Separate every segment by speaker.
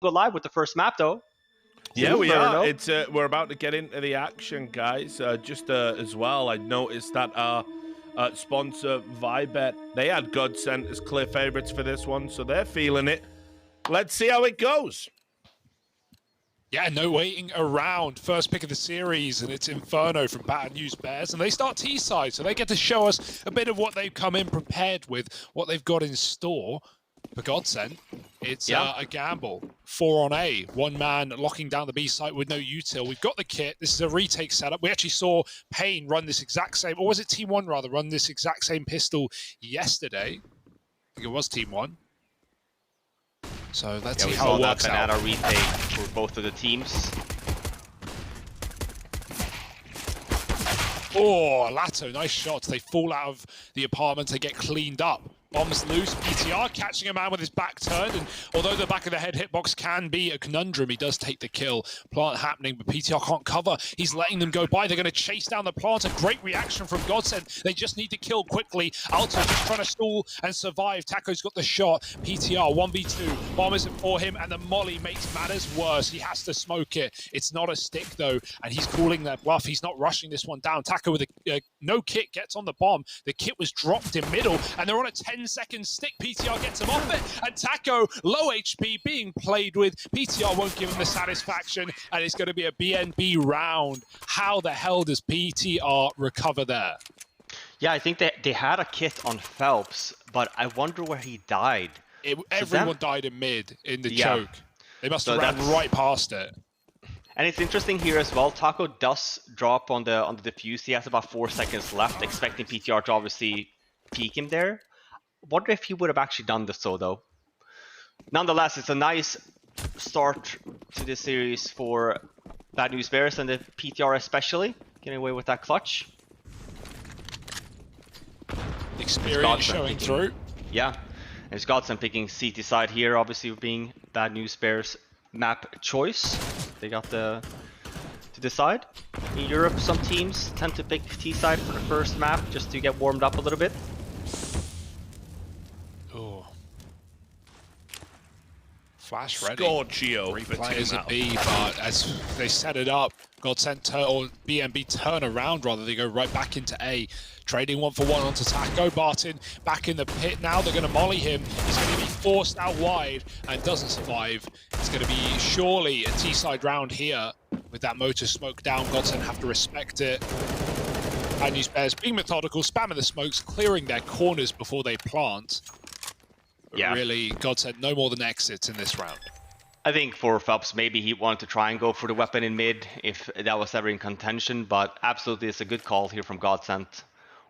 Speaker 1: go live with the first map, though.
Speaker 2: Yeah, we are. It's we're about to get into the action, guys. Just as well, I noticed that our sponsor Vibet, they had GODSENT as clear favorites for this one, so they're feeling it. Let's see how it goes.
Speaker 3: Yeah, no waiting around. First pick of the series, and it's Inferno from Bad News Bears, and they start T-side, so they get to show us a bit of what they've come in prepared with, what they've got in store. For GODSENT, it's a gamble. 4 on A. One man locking down the B site with no util. We've got the kit. This is a retake setup. We actually saw Payne run this exact same, or was it Team 1 rather, run this exact same pistol yesterday. I think it was Team 1. So let's see how it works out.
Speaker 1: Banana retake for both of the teams.
Speaker 3: Oh, Lato, nice shots. They fall out of the apartment. They get cleaned up. Bombs loose. PTR catching a man with his back turned, and although the back of the head hitbox can be a conundrum, he does take the kill. Plant happening, but PTR can't cover. He's letting them go by. They're going to chase down the plant. A great reaction from GODSENT. They just need to kill quickly. Alto just trying to stall and survive. Taco's got the shot. PTR 1v2. Bomb isn't for him, and the molly makes matters worse. He has to smoke it. It's not a stick though, and he's calling that bluff. He's not rushing this one down. Taco with a no kit gets on the bomb. The kit was dropped in middle, and they're on a 10-second stick. PTR gets him off it, and Taco, low HP, being played with. PTR won't give him the satisfaction, and it's going to be a BNB round. How the hell does PTR recover there?
Speaker 1: Yeah, I think they had a kit on Phelps, but I wonder where he died.
Speaker 3: Everyone died in mid in the choke. They must have ran right past it.
Speaker 1: And it's interesting here as well. Taco does drop on the defuse. He has about 4 seconds left, expecting PTR to obviously peek him there. Wonder if he would have actually done this though. Nonetheless, it's a nice start to this series for Bad News Bears and the PTR especially, getting away with that clutch.
Speaker 3: Experience showing through.
Speaker 1: Yeah, and it's GODSENT picking CT side here, obviously being Bad News Bears map choice. They got to decide. In Europe, some teams tend to pick T side for the first map just to get warmed up a little bit.
Speaker 3: Oh. Flash ready.
Speaker 2: Scorchio.
Speaker 3: 3 players at B, but as they set it up, GODSENT or BNB turn around rather. They go right back into A. Trading 1-for-1 onto Taco. Barton back in the pit now. They're going to molly him. He's going to be forced out wide and doesn't survive. It's going to be surely a T-side round here with that motor smoke down. GODSENT have to respect it. Bad News Bears being methodical, spamming the smokes, clearing their corners before they plant. But really, GODSENT no more than exits in this round.
Speaker 1: I think for Phelps, maybe he wanted to try and go for the weapon in mid if that was ever in contention, but absolutely it's a good call here from GODSENT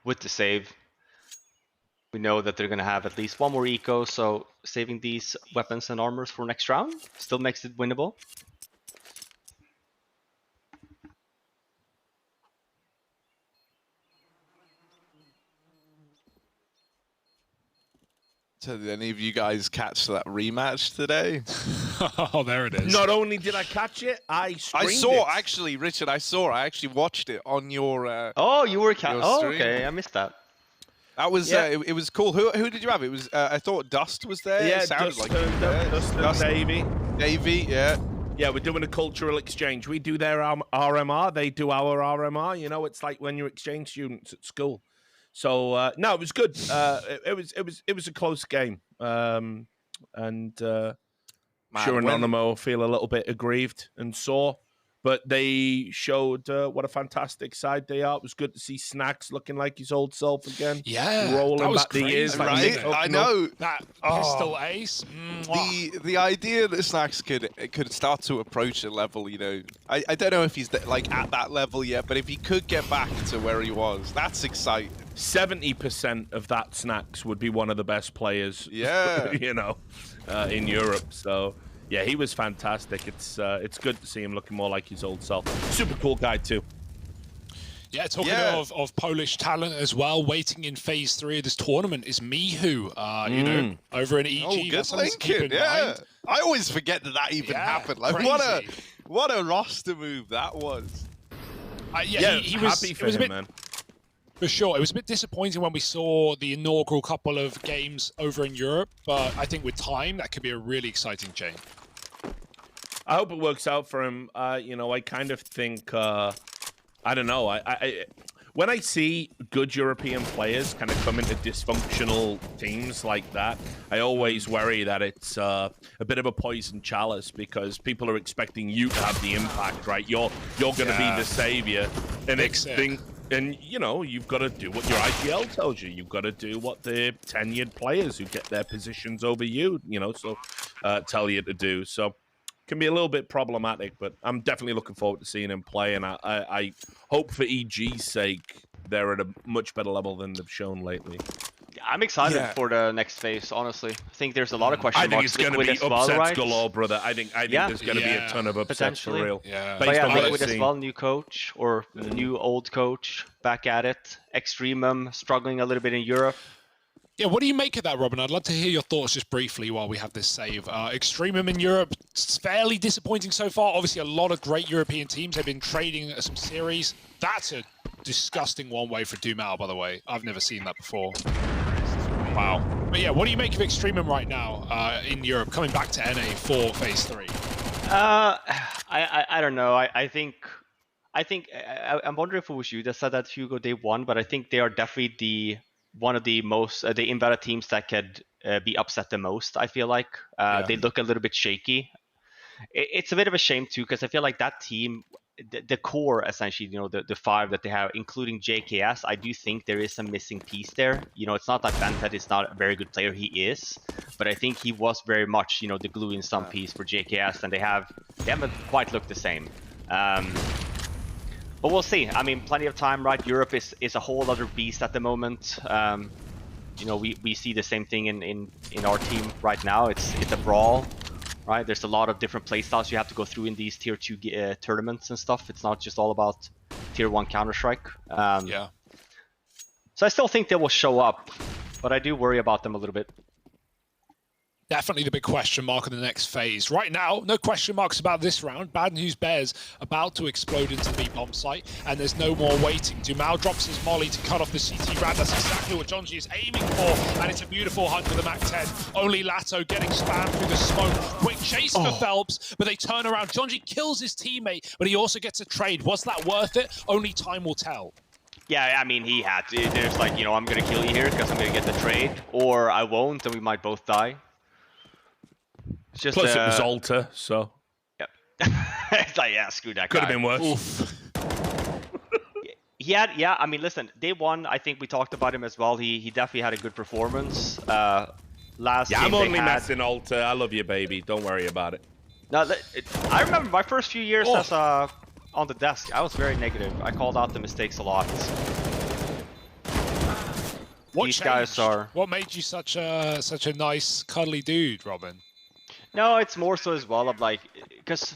Speaker 1: with the save. We know that they're going to have at least one more eco, so saving these weapons and armors for next round still makes it winnable.
Speaker 4: So did any of you guys catch that rematch today?
Speaker 3: Oh, there it is.
Speaker 2: Not only did I catch it, I
Speaker 4: saw
Speaker 2: it.
Speaker 4: Actually, Richard. I actually watched it on your.
Speaker 1: Oh, you were okay. I missed that.
Speaker 4: That was it was cool. Who did you have? It was I thought Dust was there.
Speaker 2: Yeah,
Speaker 4: it sounded
Speaker 2: Dust,
Speaker 4: like
Speaker 2: Dust, Davey.
Speaker 4: Davey, yeah.
Speaker 2: Yeah, we're doing a cultural exchange. We do their RMR, they do our RMR. You know, it's like when you're exchange students at school. So no, it was good. It was a close game, and sure, Anonymo feel a little bit aggrieved and sore, but they showed what a fantastic side they are. It was good to see Snacks looking like his old self again.
Speaker 3: Yeah,
Speaker 2: rolling back the years,
Speaker 4: right? I know
Speaker 3: that pistol ace.
Speaker 4: The idea that Snacks could start to approach a level, you know, I don't know if he's like at that level yet, but if he could get back to where he was, that's exciting.
Speaker 2: 70% of that Snacks would be one of the best players, you know, in Europe. So yeah, he was fantastic. It's good to see him looking more like his old self. Super cool guy too.
Speaker 3: Yeah, talking of Polish talent as well, waiting in phase 3 of this tournament is Mihu, you know, over in EG.
Speaker 4: Oh, good linking, mind. I always forget that even happened. Like, what a roster move that was.
Speaker 3: He was
Speaker 2: happy for him, man.
Speaker 3: For sure. It was a bit disappointing when we saw the inaugural couple of games over in Europe, but I think with time, that could be a really exciting change.
Speaker 2: I hope it works out for him. You know, I kind of think, I don't know. When I see good European players kind of come into dysfunctional teams like that, I always worry that it's a bit of a poison chalice because people are expecting you to have the impact, right? You're going to be the savior, and you know you've got to do what your IGL tells you. You've got to do what the tenured players who get their positions over you, tell you to do. So. Can be a little bit problematic, but I'm definitely looking forward to seeing him play, and I hope for EG's sake they're at a much better level than they've shown lately.
Speaker 1: I'm excited for the next phase, honestly. I think there's a lot of question marks.
Speaker 2: I think it's going to be upsets
Speaker 1: right?
Speaker 2: galore, brother. I think there's going to be a ton of upsets for real.
Speaker 3: Yeah.
Speaker 1: But yeah, I think with as well, new coach or new old coach back at it. Extremum struggling a little bit in Europe.
Speaker 3: Yeah, what do you make of that, Robin? I'd love to hear your thoughts just briefly while we have this save. Extremum in Europe, it's fairly disappointing so far. Obviously, a lot of great European teams have been trading at some series. That's a disgusting one-way for Dumal, by the way. I've never seen that before. Wow. But yeah, what do you make of Extremum right now in Europe, coming back to NA for Phase 3?
Speaker 1: I don't know. I'm wondering if it was you that said that, Hugo, they won, but I think they are definitely one of the most the invalid teams that could be upset the most. I feel like they look a little bit shaky. It's a bit of a shame too, because I feel like that team, the core essentially, the five that they have, including JKS, I do think there is some missing piece there. It's not that Bentet is not a very good player, he is, but I think he was very much the glue in some piece for JKS, and they haven't quite looked the same. But we'll see. I mean, plenty of time, right? Europe is a whole other beast at the moment. We see the same thing in our team right now. It's a brawl, right? There's a lot of different playstyles you have to go through in these tier 2 tournaments and stuff. It's not just all about tier 1 Counter-Strike.
Speaker 3: Yeah.
Speaker 1: So I still think they will show up, but I do worry about them a little bit.
Speaker 3: Definitely the big question mark in the next phase. Right now, no question marks about this round. Bad News Bears about to explode into the B bomb site, and there's no more waiting. Dumal drops his molly to cut off the CT rad. That's exactly what Jonji is aiming for, and it's a beautiful hunt with the MAC-10. Only Lato getting spammed through the smoke. Quick chase for Phelps, but they turn around. Jonji kills his teammate, but he also gets a trade. Was that worth it? Only time will tell.
Speaker 1: Yeah, I mean, he had to. There's like, I'm going to kill you here because I'm going to get the trade, or I won't, and we might both die. Just,
Speaker 2: plus it was Alter, so
Speaker 1: yep. It's like, yeah, screw that guy.
Speaker 2: Could have been worse.
Speaker 1: Oof. Yeah. I mean, listen, day one, I think we talked about him as well. He definitely had a good performance. Last game
Speaker 2: I'm only messing Alter. I love you, baby. Don't worry about it.
Speaker 1: No, I remember my first few years as on the desk. I was very negative. I called out the mistakes a lot. These guys are.
Speaker 3: What made you such a nice, cuddly dude, Robin?
Speaker 1: No, it's more so as well of like, because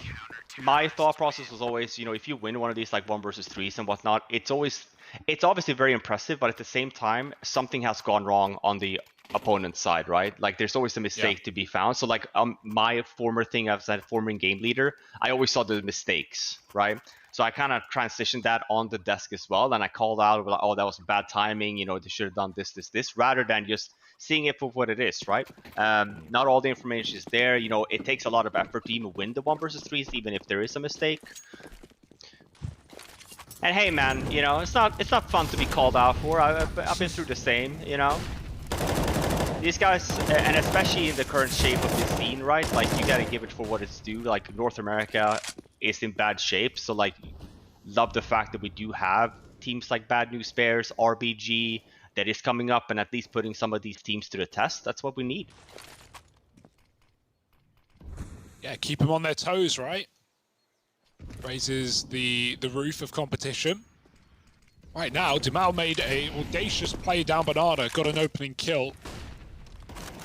Speaker 1: my thought process was always, if you win one of these like 1 versus 3s and whatnot, it's obviously very impressive, but at the same time, something has gone wrong on the opponent's side, right? Like there's always a mistake to be found. So like my former thing as a former game leader, I always saw the mistakes, right? So I kind of transitioned that on the desk as well, and I called out, like, oh, that was bad timing, they should have done this, rather than just seeing it for what it is, right? Not all the information is there. It takes a lot of effort to even win the 1 versus 3s, even if there is a mistake. And hey, man, it's not fun to be called out for. I've been through the same, These guys, and especially in the current shape of the scene, right? Like, you gotta give it for what it's due. Like, North America is in bad shape, so like, love the fact that we do have teams like Bad News Bears, RBG, that is coming up and at least putting some of these teams to the test. That's what we need.
Speaker 3: Yeah, keep them on their toes, right? Raises the roof of competition. Right now, Dumal made a audacious play down Banana, got an opening kill.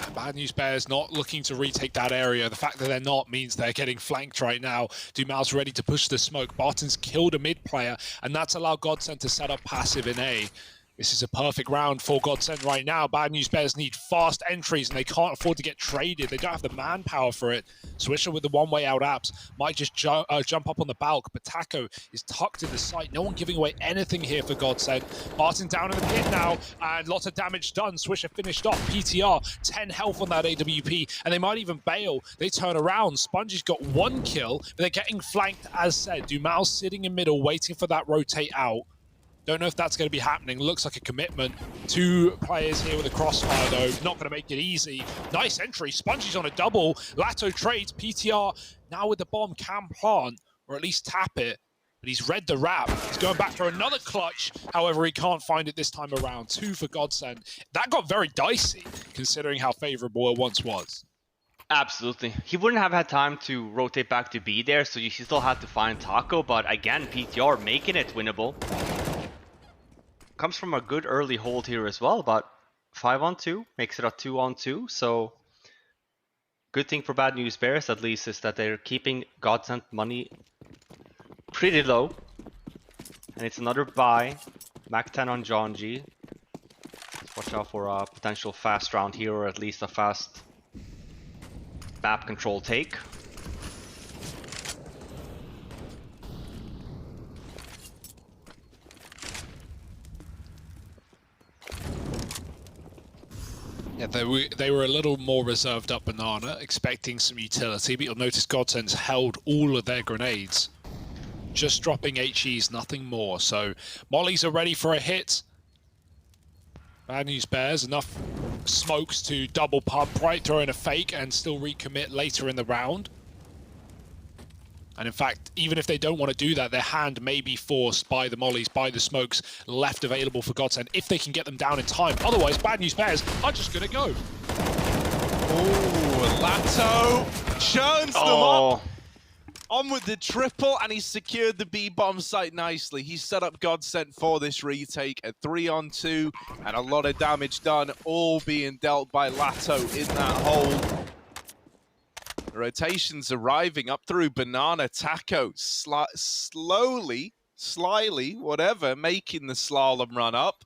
Speaker 3: And Bad News Bears not looking to retake that area. The fact that they're not means they're getting flanked right now. Dumal's ready to push the smoke. Barton's killed a mid player, and that's allowed GODSENT to set up passive in A. This is a perfect round for Godsent right now. Bad News Bears need fast entries and they can't afford to get traded. They don't have the manpower for it. Swisher with the one-way out apps might just jump up on the balk, but Taco is tucked in the site. No one giving away anything here for Godsent. Barton down in the pit now, and lots of damage done. Swisher finished off. PTR, 10 health on that AWP, and they might even bail. They turn around. Spongy's got 1 kill, but they're getting flanked as said. Dumal's sitting in middle, waiting for that rotate out. Don't know if that's going to be happening. Looks like a commitment. 2 players here with a crossfire, though. Not going to make it easy. Nice entry. Spongy's on a double. Lato trades. PTR now with the bomb can plant, or at least tap it. But he's read the wrap. He's going back for another clutch. However, he can't find it this time around. 2 for Godsent. That got very dicey, considering how favorable it once was.
Speaker 1: Absolutely. He wouldn't have had time to rotate back to B there, so you still had to find Taco. But again, PTR making it winnable. Comes from a good early hold here as well, but 5-on-2 makes it a 2-on-2. So good thing for Bad News Bears at least is that they're keeping Godsent money pretty low. And it's another buy. Mac 10 on John G. Let's watch out for a potential fast round here, or at least a fast map control take.
Speaker 3: Yeah, they were a little more reserved up Banana, expecting some utility, but you'll notice Godsent's held all of their grenades. Just dropping HEs, nothing more. So Mollies are ready for a hit. Bad News Bears, enough smokes to double pump, right, throw in a fake and still recommit later in the round. And in fact, even if they don't want to do that, their hand may be forced by the mollies, by the smokes left available for Godsent, if they can get them down in time. Otherwise, Bad News Bears are just going to go.
Speaker 4: Oh, Lato churns them up. On with the triple, and he's secured the B-bomb site nicely. He's set up Godsent for this retake, a 3-on-2, and a lot of damage done, all being dealt by Lato in that hole. The rotation's arriving up through Banana. Taco slowly, slyly, whatever, making the slalom run up.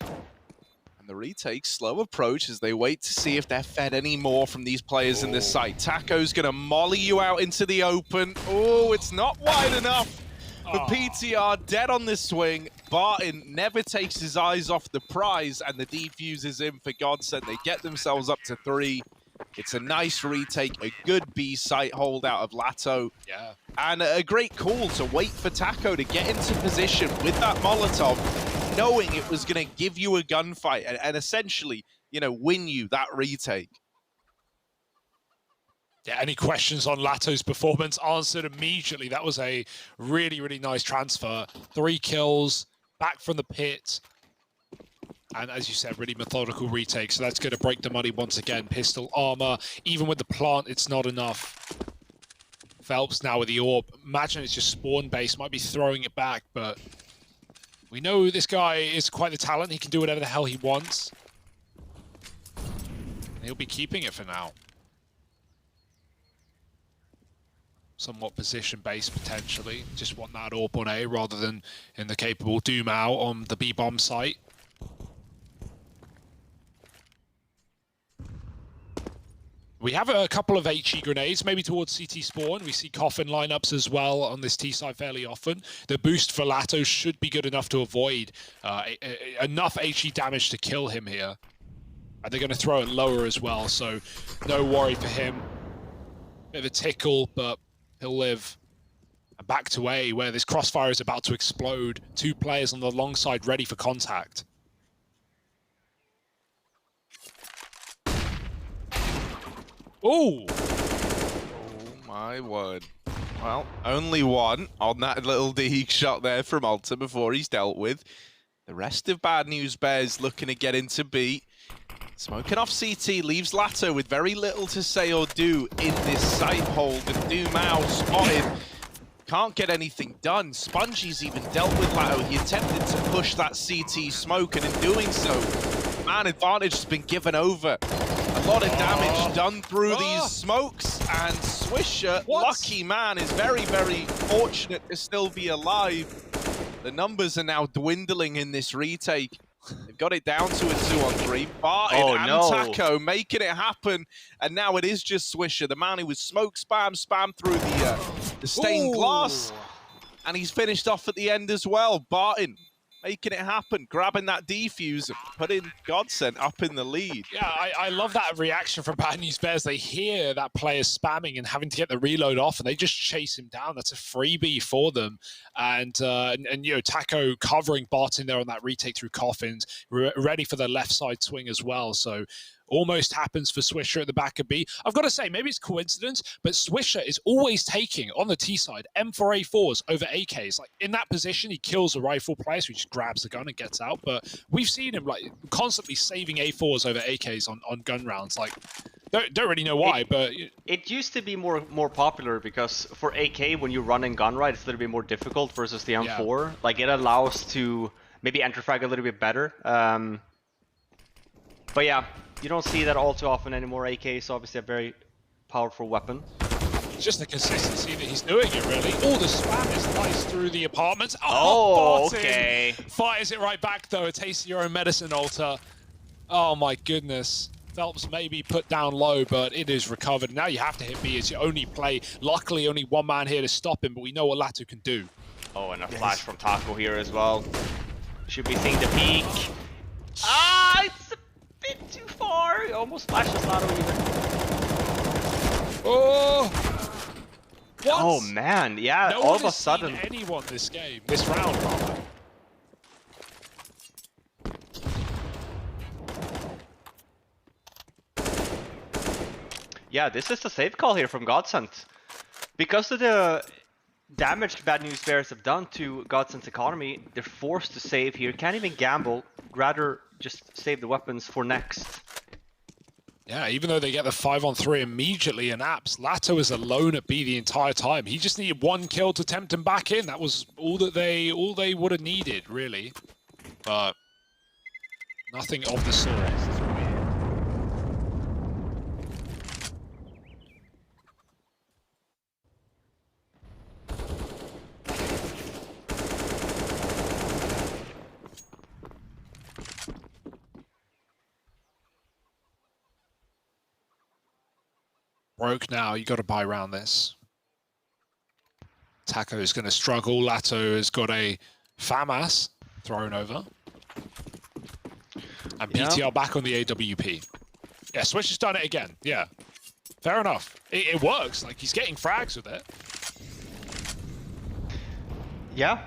Speaker 4: And the retake, slow approach as they wait to see if they're fed any more from these players in this site. Taco's going to molly you out into the open. Oh, it's not wide enough. But PTR dead on the swing. Barton never takes his eyes off the prize, and the defuse is in for Godsent. They get themselves up to 3. It's a nice retake, a good B site hold out of Lato.
Speaker 3: Yeah.
Speaker 4: And a great call to wait for Taco to get into position with that Molotov, knowing it was going to give you a gunfight and essentially, you know, win you that retake.
Speaker 3: Yeah, any questions on Lato's performance answered immediately. That was a really, really nice transfer. 3 kills, back from the pit. And as you said, really methodical retake. So that's going to break the money once again. Pistol armor. Even with the plant, it's not enough. Phelps now with the orb. Imagine it's just spawn based. Might be throwing it back, but we know this guy is quite the talent. He can do whatever the hell he wants. He'll be keeping it for now. Somewhat position based potentially. Just want that orb on A rather than in the capable Dumao on the B-bomb site. We have a couple of HE grenades, maybe towards CT spawn. We see coffin lineups as well on this T side fairly often. The boost for Lato should be good enough to avoid enough HE damage to kill him here. And they're going to throw it lower as well, so no worry for him. Bit of a tickle, but he'll live. And back to A, where this crossfire is about to explode. 2 players on the long side ready for contact. Ooh!
Speaker 4: Oh my word. Well, only one on that little Deeg shot there from Alta before he's dealt with. The rest of Bad News Bears looking to get into B. Smoking off CT leaves Lato with very little to say or do in this site hold. And Dumao spotted. Can't get anything done. Spongy's even dealt with Lato. He attempted to push that CT smoke, and in doing so, man advantage has been given over. A lot of damage done through these smokes, and Swisher, lucky man, is very, very fortunate to still be alive. The numbers are now dwindling in this retake. They've got it down to a 2-on-3. Barton
Speaker 1: Oh,
Speaker 4: and
Speaker 1: no.
Speaker 4: Taco making it happen. And now it is just Swisher, the man who was smoke spam through the stained glass. And he's finished off at the end as well. Barton making it happen, grabbing that defuse and putting GODSENT up in the lead.
Speaker 3: Yeah, I love that reaction from Bad News Bears. They hear that player spamming and having to get the reload off, and they just chase him down. That's a freebie for them. And you know, Taco covering Barton there on that retake through coffins, ready for the left side swing as well. So almost happens for Swisher at the back of B. I've got to say, maybe it's coincidence, but Swisher is always taking, on the T side, M4A4s over AKs. Like, in that position, he kills a rifle player, so he just grabs the gun and gets out. But we've seen him like constantly saving A4s over AKs on gun rounds. Like, don't really know why, but...
Speaker 1: It used to be more popular because for AK, when you run in gun right, it's a little bit more difficult versus the M4. Yeah. Like, it allows to maybe enter frag a little bit better. But yeah, you don't see that all too often anymore. AK is obviously a very powerful weapon.
Speaker 3: It's just the consistency that he's doing it, really. All the spam is nice through the apartments.
Speaker 1: Oh,
Speaker 3: Barton
Speaker 1: okay.
Speaker 3: Fires it right back, though. A taste of your own medicine, Alter. Oh, my goodness. Phelps maybe put down low, but it is recovered. Now you have to hit B as your only play. Luckily, only one man here to stop him, but we know what Latu can do. Oh,
Speaker 1: and a flash from Taco here as well. Should be seeing the peak. Ah, it's a bit too far. He almost flashes Latu even.
Speaker 3: Oh! What?
Speaker 1: Oh man, yeah,
Speaker 3: no
Speaker 1: all
Speaker 3: one
Speaker 1: of a
Speaker 3: has
Speaker 1: sudden.
Speaker 3: Seen anyone this game, this round, rather.
Speaker 1: Yeah, this is a safe call here from GODSENT. Because of the damage Bad News Bears have done to GODSENT's economy, they're forced to save here. Can't even gamble, rather just save the weapons for next.
Speaker 3: Yeah, even though they get the 5-on-3 immediately in apps, Lato is alone at B the entire time. He just needed one kill to tempt him back in. That was all they would have needed, really. But nothing of the sort. Broke now, you got to buy around this. Taco is going to struggle. Lato has got a FAMAS thrown over. And BTR back on the AWP. Yeah, Switch has done it again. Yeah, fair enough. It works. Like, he's getting frags with it.
Speaker 1: Yeah.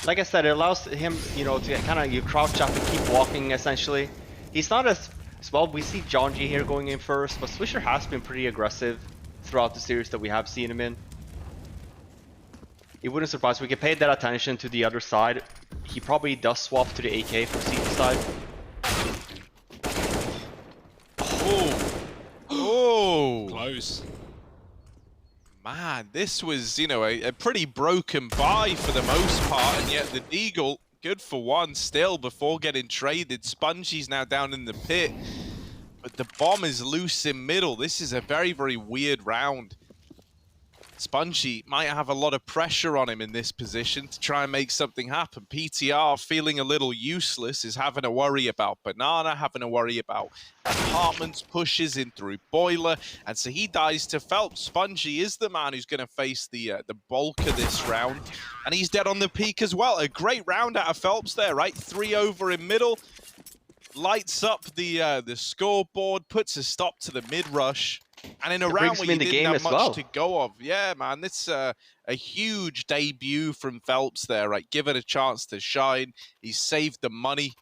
Speaker 1: Like I said, it allows him, you know, to kind of you crouch up and keep walking, essentially. He's not as well. We see John G here going in first, but Swisher has been pretty aggressive throughout the series that we have seen him in. It wouldn't surprise me. We can pay that attention to the other side. He probably does swap to the AK for CT side.
Speaker 4: Oh! Oh!
Speaker 3: Close.
Speaker 4: Man, this was, you know, a pretty broken buy for the most part, and yet the Deagle, good for one still before getting traded. Spongy's now down in the pit, but the bomb is loose in middle. This is a very, very weird round. Spongy might have a lot of pressure on him in this position to try and make something happen. PTR, feeling a little useless, is having a worry about Banana, having a worry about apartments, pushes in through Boiler, and so he dies to Phelps. Spongy is the man who's going to face the bulk of this round, and he's dead on the peak as well. A great round out of Phelps there, right? 3 over in middle, lights up the scoreboard, puts a stop to the mid-rush. And in a round where you didn't have much to go of. Yeah, man, it's a huge debut from Phelps there, right? Given a chance to shine. He's saved the money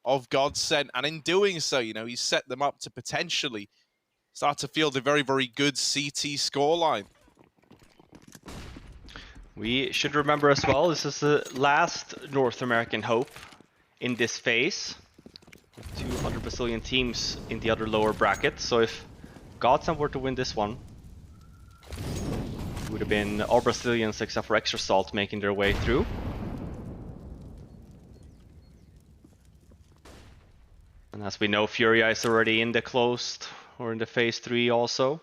Speaker 4: of GODSENT, and in doing so, you know, he's set them up to potentially start to field a very, very good CT scoreline.
Speaker 1: We should remember as well, this is the last North American hope in this phase. 200 Brazilian teams in the other lower bracket, so if GODSENT were to win this one, it would have been all Brazilians except for Extra Salt making their way through. And as we know, Furia is already in the closed, or in the phase 3 also.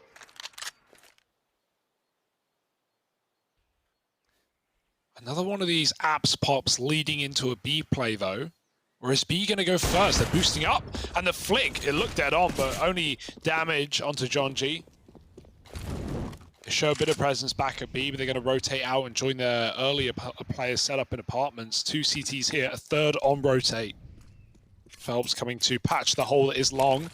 Speaker 3: Another one of these apps pops leading into a B play, though. Or is B going to go first? They're boosting up, and the flick, it looked dead on, but only damage onto John G. They show a bit of presence back at B, but they're going to rotate out and join their earlier players set up in apartments. 2 CTs here, a third on rotate. Phelps coming to patch the hole that is long.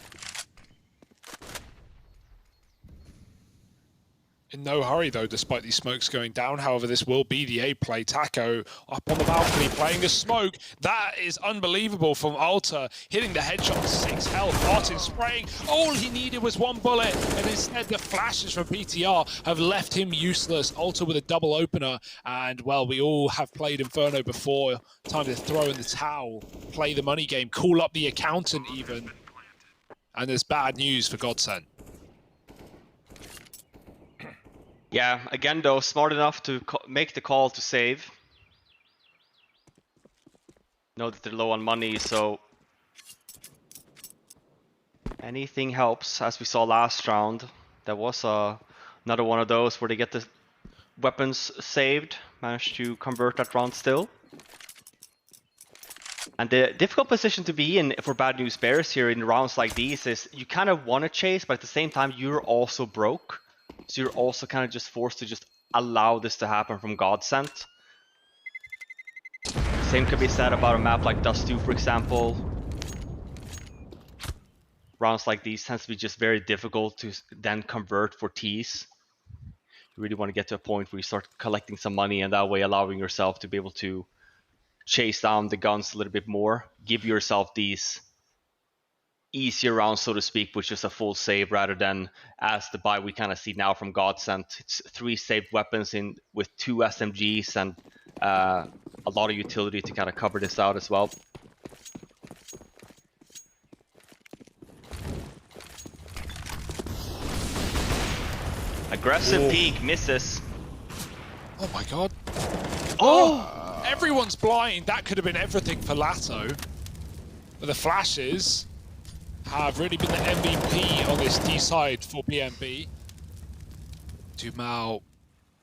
Speaker 3: In no hurry, though, despite these smokes going down. However, this will be the A play. Taco up on the balcony playing the smoke. That is unbelievable from Alta, hitting the headshot, 6 health. Martin spraying. All he needed was 1 bullet, and instead the flashes from PTR have left him useless. Alta with a double opener, and well, we all have played Inferno before. Time to throw in the towel, play the money game, call up the accountant even. And there's bad news for GODSENT.
Speaker 1: Yeah, again though, smart enough to make the call to save. Know that they're low on money, so anything helps. As we saw last round, there was another one of those where they get the weapons saved, managed to convert that round still. And the difficult position to be in for Bad News Bears here in rounds like these is you kind of want to chase, but at the same time you're also broke. So you're also kind of just forced to just allow this to happen from GODSENT. Same could be said about a map like Dust 2, for example. Rounds like these tends to be just very difficult to then convert for Ts. You really want to get to a point where you start collecting some money and that way allowing yourself to be able to chase down the guns a little bit more. Give yourself these easier rounds, so to speak, which is a full save rather than as the buy we kind of see now from GODSENT. It's 3 saved weapons in with 2 SMGs and a lot of utility to kind of cover this out as well. Aggressive peek, misses.
Speaker 3: Oh my god. Oh! Everyone's blind. That could have been everything for Lato. But the flashes have really been the MVP on this D side for BNB. Dumao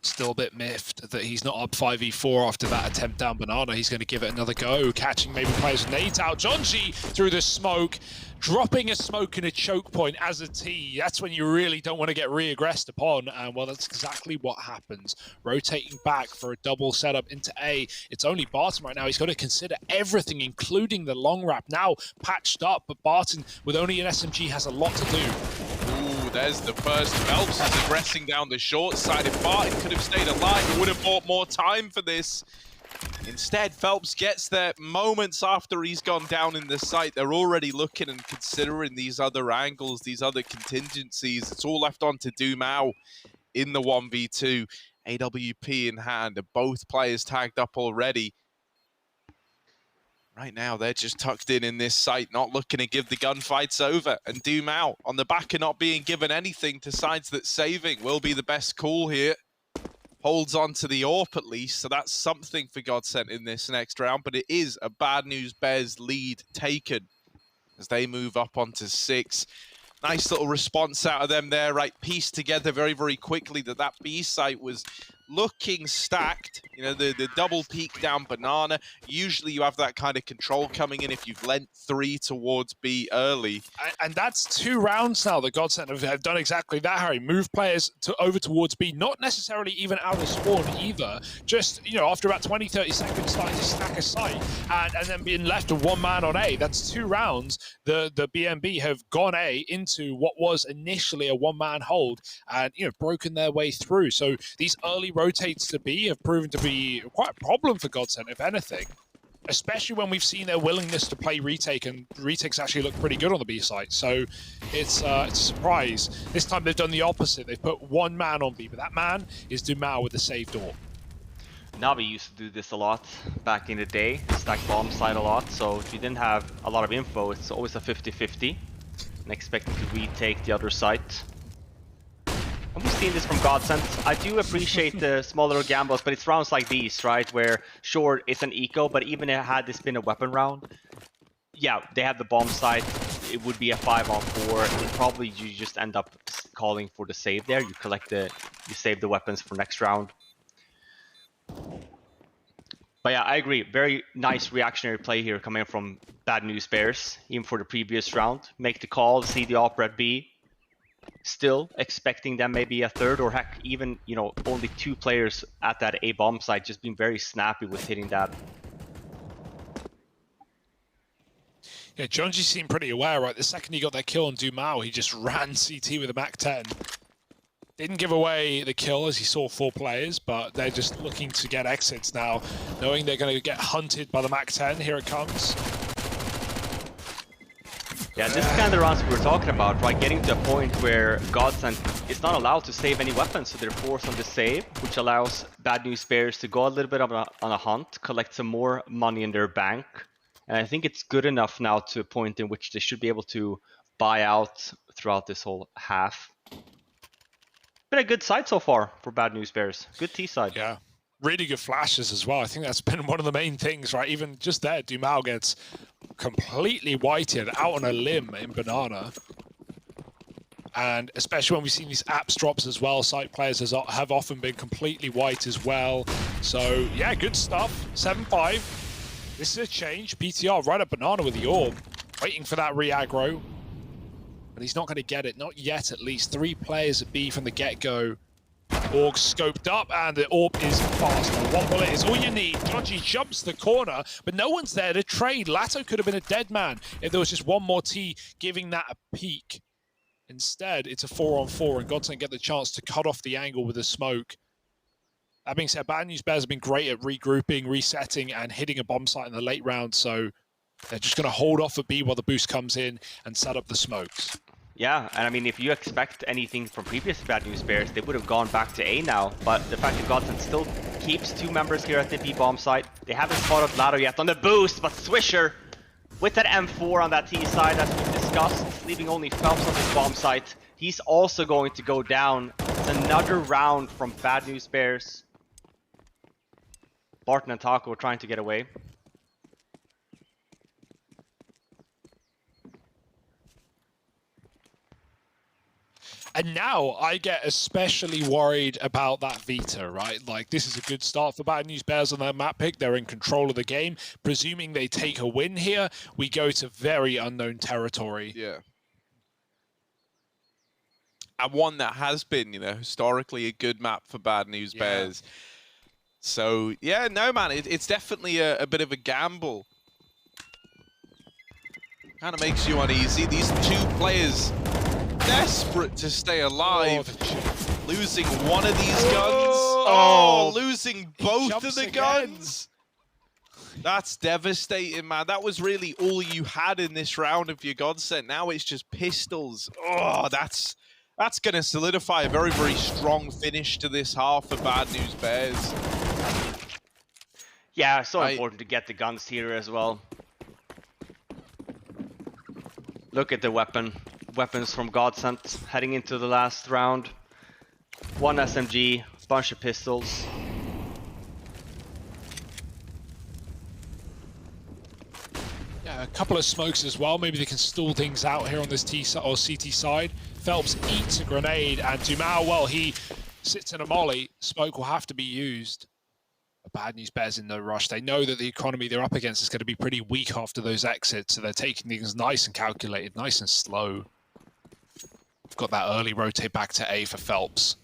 Speaker 3: still a bit miffed that he's not up 5v4 after that attempt down Banana. He's going to give it another go, catching maybe players with nades out. John G through the smoke, dropping a smoke in a choke point as a T. That's when you really don't want to get re-aggressed upon, and well, that's exactly what happens. Rotating back for a double setup into A. It's only Barton right now. He's got to consider everything, including the long wrap. Now patched up, but Barton, with only an SMG, has a lot to do.
Speaker 4: There's the first. Phelps is aggressing down the short side. If Barton could have stayed alive, it would have bought more time for this. Instead, Phelps gets there moments after he's gone down in the site. They're already looking and considering these other angles, these other contingencies. It's all left on to Dumao in the 1v2. AWP in hand. Both players tagged up already. Right now, they're just tucked in this site, not looking to give the gunfights over. And Dumao, on the back of not being given anything, decides that saving will be the best call here. Holds on to the AWP at least, so that's something for GODSENT in this next round. But it is a Bad News Bears lead taken as they move up onto 6. Nice little response out of them there, right? Pieced together very, very quickly that B site was looking stacked. You know, the double peek down Banana. Usually you have that kind of control coming in if you've lent 3 towards B early.
Speaker 3: And that's 2 rounds now that GODSENT have done exactly that, Harry. Move players over towards B, not necessarily even out of spawn either. Just, you know, after about 20, 30 seconds, starting to stack a site and then being left with 1 man on A. That's 2 rounds. The BNB have gone A into what was initially a 1-man hold and, you know, broken their way through. So these early rotates to B have proven to be quite a problem for GODSENT, if anything. Especially when we've seen their willingness to play retake, and retakes actually look pretty good on the B site. So it's a surprise. This time they've done the opposite. They've put 1 man on B, but that man is Dumao with the saved door.
Speaker 1: Navi used to do this a lot back in the day, stack bomb site a lot, so if you didn't have a lot of info, it's always a 50-50, and expecting to retake the other site. And we've seen this from GODSENT. I do appreciate the smaller gambles, but it's rounds like these, right, where sure, it's an eco, but even had this been a weapon round, yeah, they have the bomb site, it would be a 5-on-4, and probably you just end up calling for the save there. You save the weapons for next round. But yeah, I agree. Very nice reactionary play here coming from Bad News Bears, even for the previous round. Make the call, see the op red B. Still expecting them maybe a third, or heck, even, you know, only 2 players at that A bomb site, just being very snappy with hitting that.
Speaker 3: Yeah, Jonji seemed pretty aware, right? The second he got that kill on Dumao, he just ran CT with a MAC-10. Didn't give away the kill as he saw 4 players, but they're just looking to get exits now, knowing they're going to get hunted by the MAC-10. Here it comes.
Speaker 1: Yeah, this is kind of the rounds we were talking about, right? Getting to a point where GODSENT is not allowed to save any weapons, so they're forced on the save, which allows Bad News Bears to go a little bit on a hunt, collect some more money in their bank. And I think it's good enough now to a point in which they should be able to buy out throughout this whole half. Been a good side so far for Bad News Bears. Good T side.
Speaker 3: Yeah, really good flashes as well. I think that's been one of the main things, right? Even just there, Dumao gets completely whited out on a limb in Banana. And especially when we've seen these apps drops as well, site players have often been completely white as well. So yeah, good stuff. 7-5. This is a change. PTR right at Banana with the orb, waiting for that re-aggro. But he's not going to get it, not yet at least. 3 players at B from the get-go. Org scoped up, and the orb is fast. One bullet is all you need. Jonji jumps the corner, but no one's there to trade. Lato could have been a dead man if there was just one more T giving that a peek. Instead, it's a 4-on-4, and GODSENT get the chance to cut off the angle with a smoke. That being said, Bad News Bears have been great at regrouping, resetting, and hitting a bomb site in the late round, so they're just going to hold off at B while the boost comes in and set up the smokes.
Speaker 1: Yeah, and I mean, if you expect anything from previous Bad News Bears, they would have gone back to A now. But the fact that GODSENT still keeps 2 members here at the B bomb site, they haven't spotted Lado yet on the boost, but Swisher with that M4 on that T side, as we discussed, leaving only Phelps on this bomb site. He's also going to go down. It's another round from Bad News Bears. Barton and Taco trying to get away.
Speaker 3: And now I get especially worried about that Vita, right? Like, this is a good start for Bad News Bears on their map pick. They're in control of the game. Presuming they take a win here, we go to very unknown territory.
Speaker 4: Yeah. And one that has been, you know, historically a good map for Bad News Bears. So, yeah, no, man, it's definitely a bit of a gamble. Kind of makes you uneasy. These 2 players desperate to stay alive.
Speaker 3: Oh,
Speaker 4: losing one of these guns. Oh, losing both of the
Speaker 3: again.
Speaker 4: guns. That's devastating, man. That was really all you had in this round of your GODSENT. Now it's just pistols. Oh, that's going to solidify a very, very strong finish to this half for Bad News Bears.
Speaker 1: Yeah, so important to get the guns here as well. Look at the weapons from GODSENT heading into the last round. 1 SMG, bunch of pistols.
Speaker 3: Yeah, a couple of smokes as well. Maybe they can stall things out here on this T or CT side. Phelps eats a grenade, and Dumao, well, he sits in a molly. Smoke will have to be used. Bad News Bears in no rush. They know that the economy they're up against is going to be pretty weak after those exits, so they're taking things nice and calculated, nice and slow. We've got that early rotate back to A for Phelps.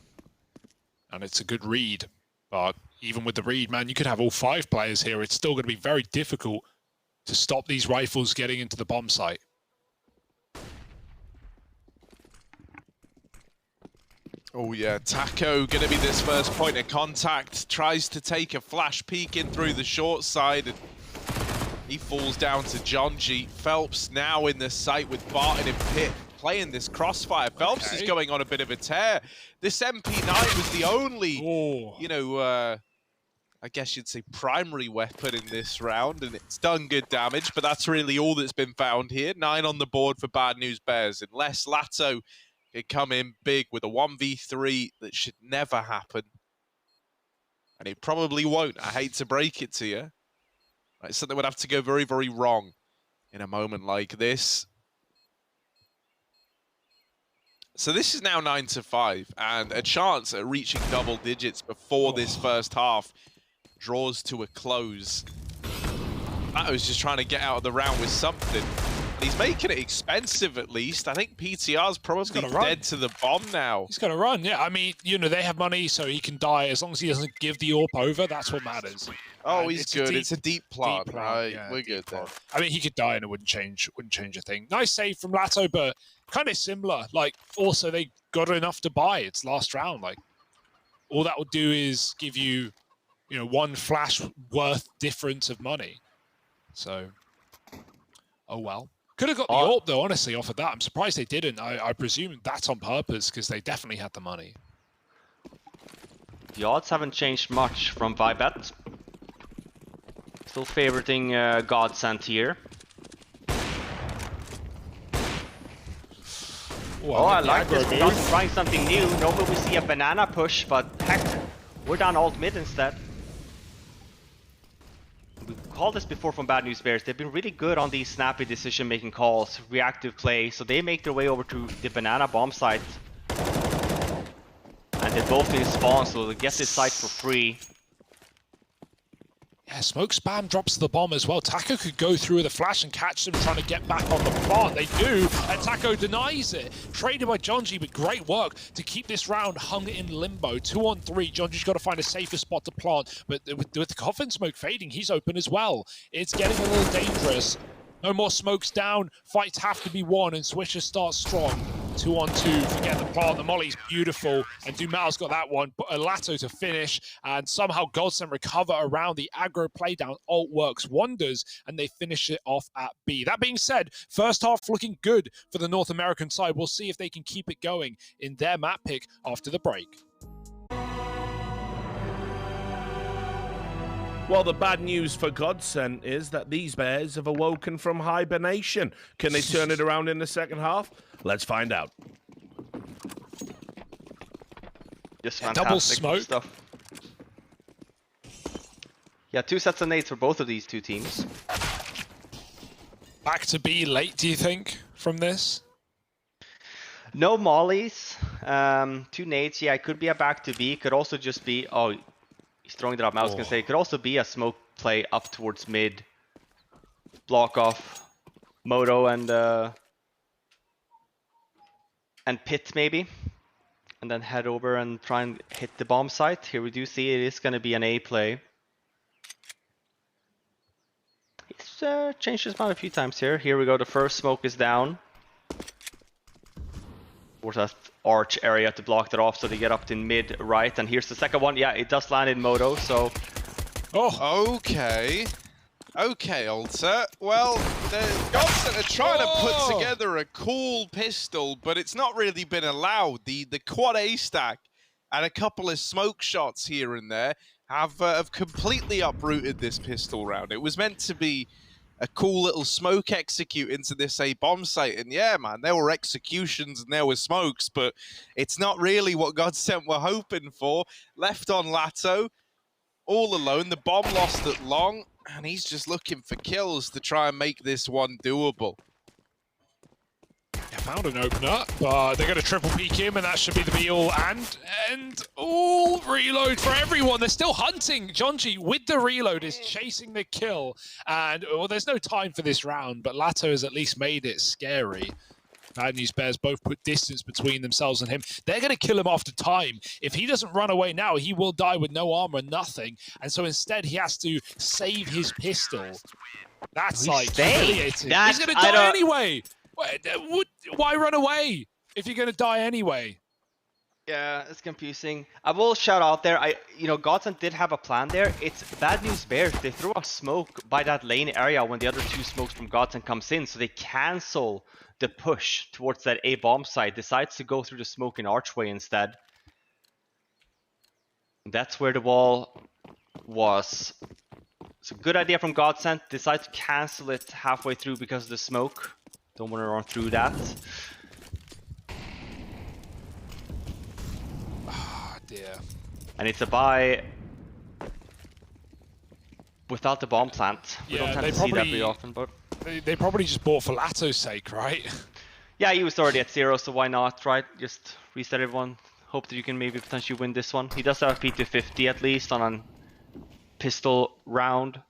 Speaker 3: And it's a good read. But even with the read, man, you could have all 5 players here. It's still going to be very difficult to stop these rifles getting into the bomb site.
Speaker 4: Oh yeah, Taco gonna be this first point of contact. Tries to take a flash peek in through the short side, and he falls down to Jonji. Phelps now in the site with Barton and Pitt playing this crossfire. Phelps is going on a bit of a tear. This MP9 was the only, you know, I guess you'd say primary weapon in this round, and it's done good damage, but that's really all that's been found here. 9 on the board for Bad News Bears, unless Lato could come in big with a 1v3 that should never happen. And it probably won't. I hate to break it to you. Right, something would have to go very, very wrong in a moment like this. So this is now 9-5, and a chance at reaching double digits before this first half draws to a close. Lato's just trying to get out of the round with something. He's making it expensive at least. I think PTR's probably dead to the bomb now.
Speaker 3: He's going to run, yeah. I mean, you know, they have money, so he can die. As long as he doesn't give the AWP over, that's what matters.
Speaker 4: Oh, he's good. It's a deep plant. Right,
Speaker 3: yeah,
Speaker 4: we're good there.
Speaker 3: I mean, he could die and it wouldn't change a thing. Nice save from Lato, but kind of similar. Like, also, they got enough to buy. It's last round. Like, all that would do is give you, you know, one flash worth difference of money. So, oh well. Could have got the AWP though, honestly, off of that. I'm surprised they didn't. I presume that's on purpose because they definitely had the money.
Speaker 1: The odds haven't changed much from Vibet. Still favoriting GODSENT here.
Speaker 3: Well,
Speaker 1: I like this. We're trying something new. Normally we see a banana push, but heck, we're down alt mid instead. We've called this before from Bad News Bears. They've been really good on these snappy decision-making calls, reactive play. So they make their way over to the banana bomb site. And they both need spawn, so they get this site for free.
Speaker 3: Yeah, smoke spam drops the bomb as well. Taco could go through with a flash and catch them trying to get back on the plant. They do, and Taco denies it. Traded by Jonji, but great work to keep this round hung in limbo. 2 on 3. Jonji's got to find a safer spot to plant, but with the coffin smoke fading, he's open as well. It's getting a little dangerous. No more smokes down. Fights have to be won, and Swisher starts strong. 2 on 2, forget the plant. The molly's beautiful, and Dumal's got that one. But Lato to finish, and somehow GODSENT recover around the aggro playdown. Ult works wonders, and they finish it off at B. That being said, first half looking good for the North American side. We'll see if they can keep it going in their map pick after the break.
Speaker 2: Well, the bad news for GODSENT is that these bears have awoken from hibernation. Can they turn it around in the second half? Let's find out.
Speaker 1: Just
Speaker 3: Yeah,
Speaker 1: fantastic
Speaker 3: double smoke
Speaker 1: stuff. Yeah, 2 sets of nades for both of these two teams.
Speaker 3: Back to B late, do you think, from this?
Speaker 1: No mollies. 2 nades. Yeah, it could be a back to B. Could also just be... Oh, he's throwing it up. I was going to say, it could also be a smoke play up towards mid. Block off Moto and Pit maybe. And then head over and try and hit the bomb site. Here we do see it is going to be an A play. He's changed his mind a few times here. Here we go. The first smoke is down. Towards that arch area to block that off so they get up to mid right. And here's the second one. Yeah, it does land in Moto, so...
Speaker 4: Oh, okay. Okay, Alter. Well, the GODSENT are trying to put together a cool pistol, but it's not really been allowed. The quad A stack and a couple of smoke shots here and there have completely uprooted this pistol round. It was meant to be a cool little smoke execute into this A bomb site, and yeah, man, there were executions and there were smokes, but it's not really what GODSENT were hoping for. Left on Lato, all alone. The bomb lost at long, and he's just looking for kills to try and make this one doable.
Speaker 3: Found an opener, but they're going to triple peek him, and that should be the be-all. And all reload for everyone. They're still hunting. Jonji, with the reload, is chasing the kill. And, well, there's no time for this round, but Lato has at least made it scary. Bad News Bears both put distance between themselves and him. They're going to kill him after time. If he doesn't run away now, he will die with no armor, nothing. And so instead, he has to save his pistol. That's like humiliating. He's going to die anyway. Why run away if you're going to die anyway?
Speaker 1: Yeah, it's confusing. I will shout out there, GODSENT did have a plan there. It's Bad News Bears. They threw a smoke by that lane area when the other 2 smokes from GODSENT comes in, so they cancel the push towards that A bomb site. Decides to go through the smoke and archway instead. That's where the wall was. It's a good idea from GODSENT. Decide to cancel it halfway through because of the smoke. Don't want to run through that.
Speaker 3: Ah, dear. And
Speaker 1: it's a buy without the bomb plant. We don't tend to see that very often, but
Speaker 3: they probably just bought for Lato's sake, right?
Speaker 1: Yeah, he was already at 0, so why not, right? Just reset everyone. Hope that you can maybe potentially win this one. He does have a P250 at least on an pistol round.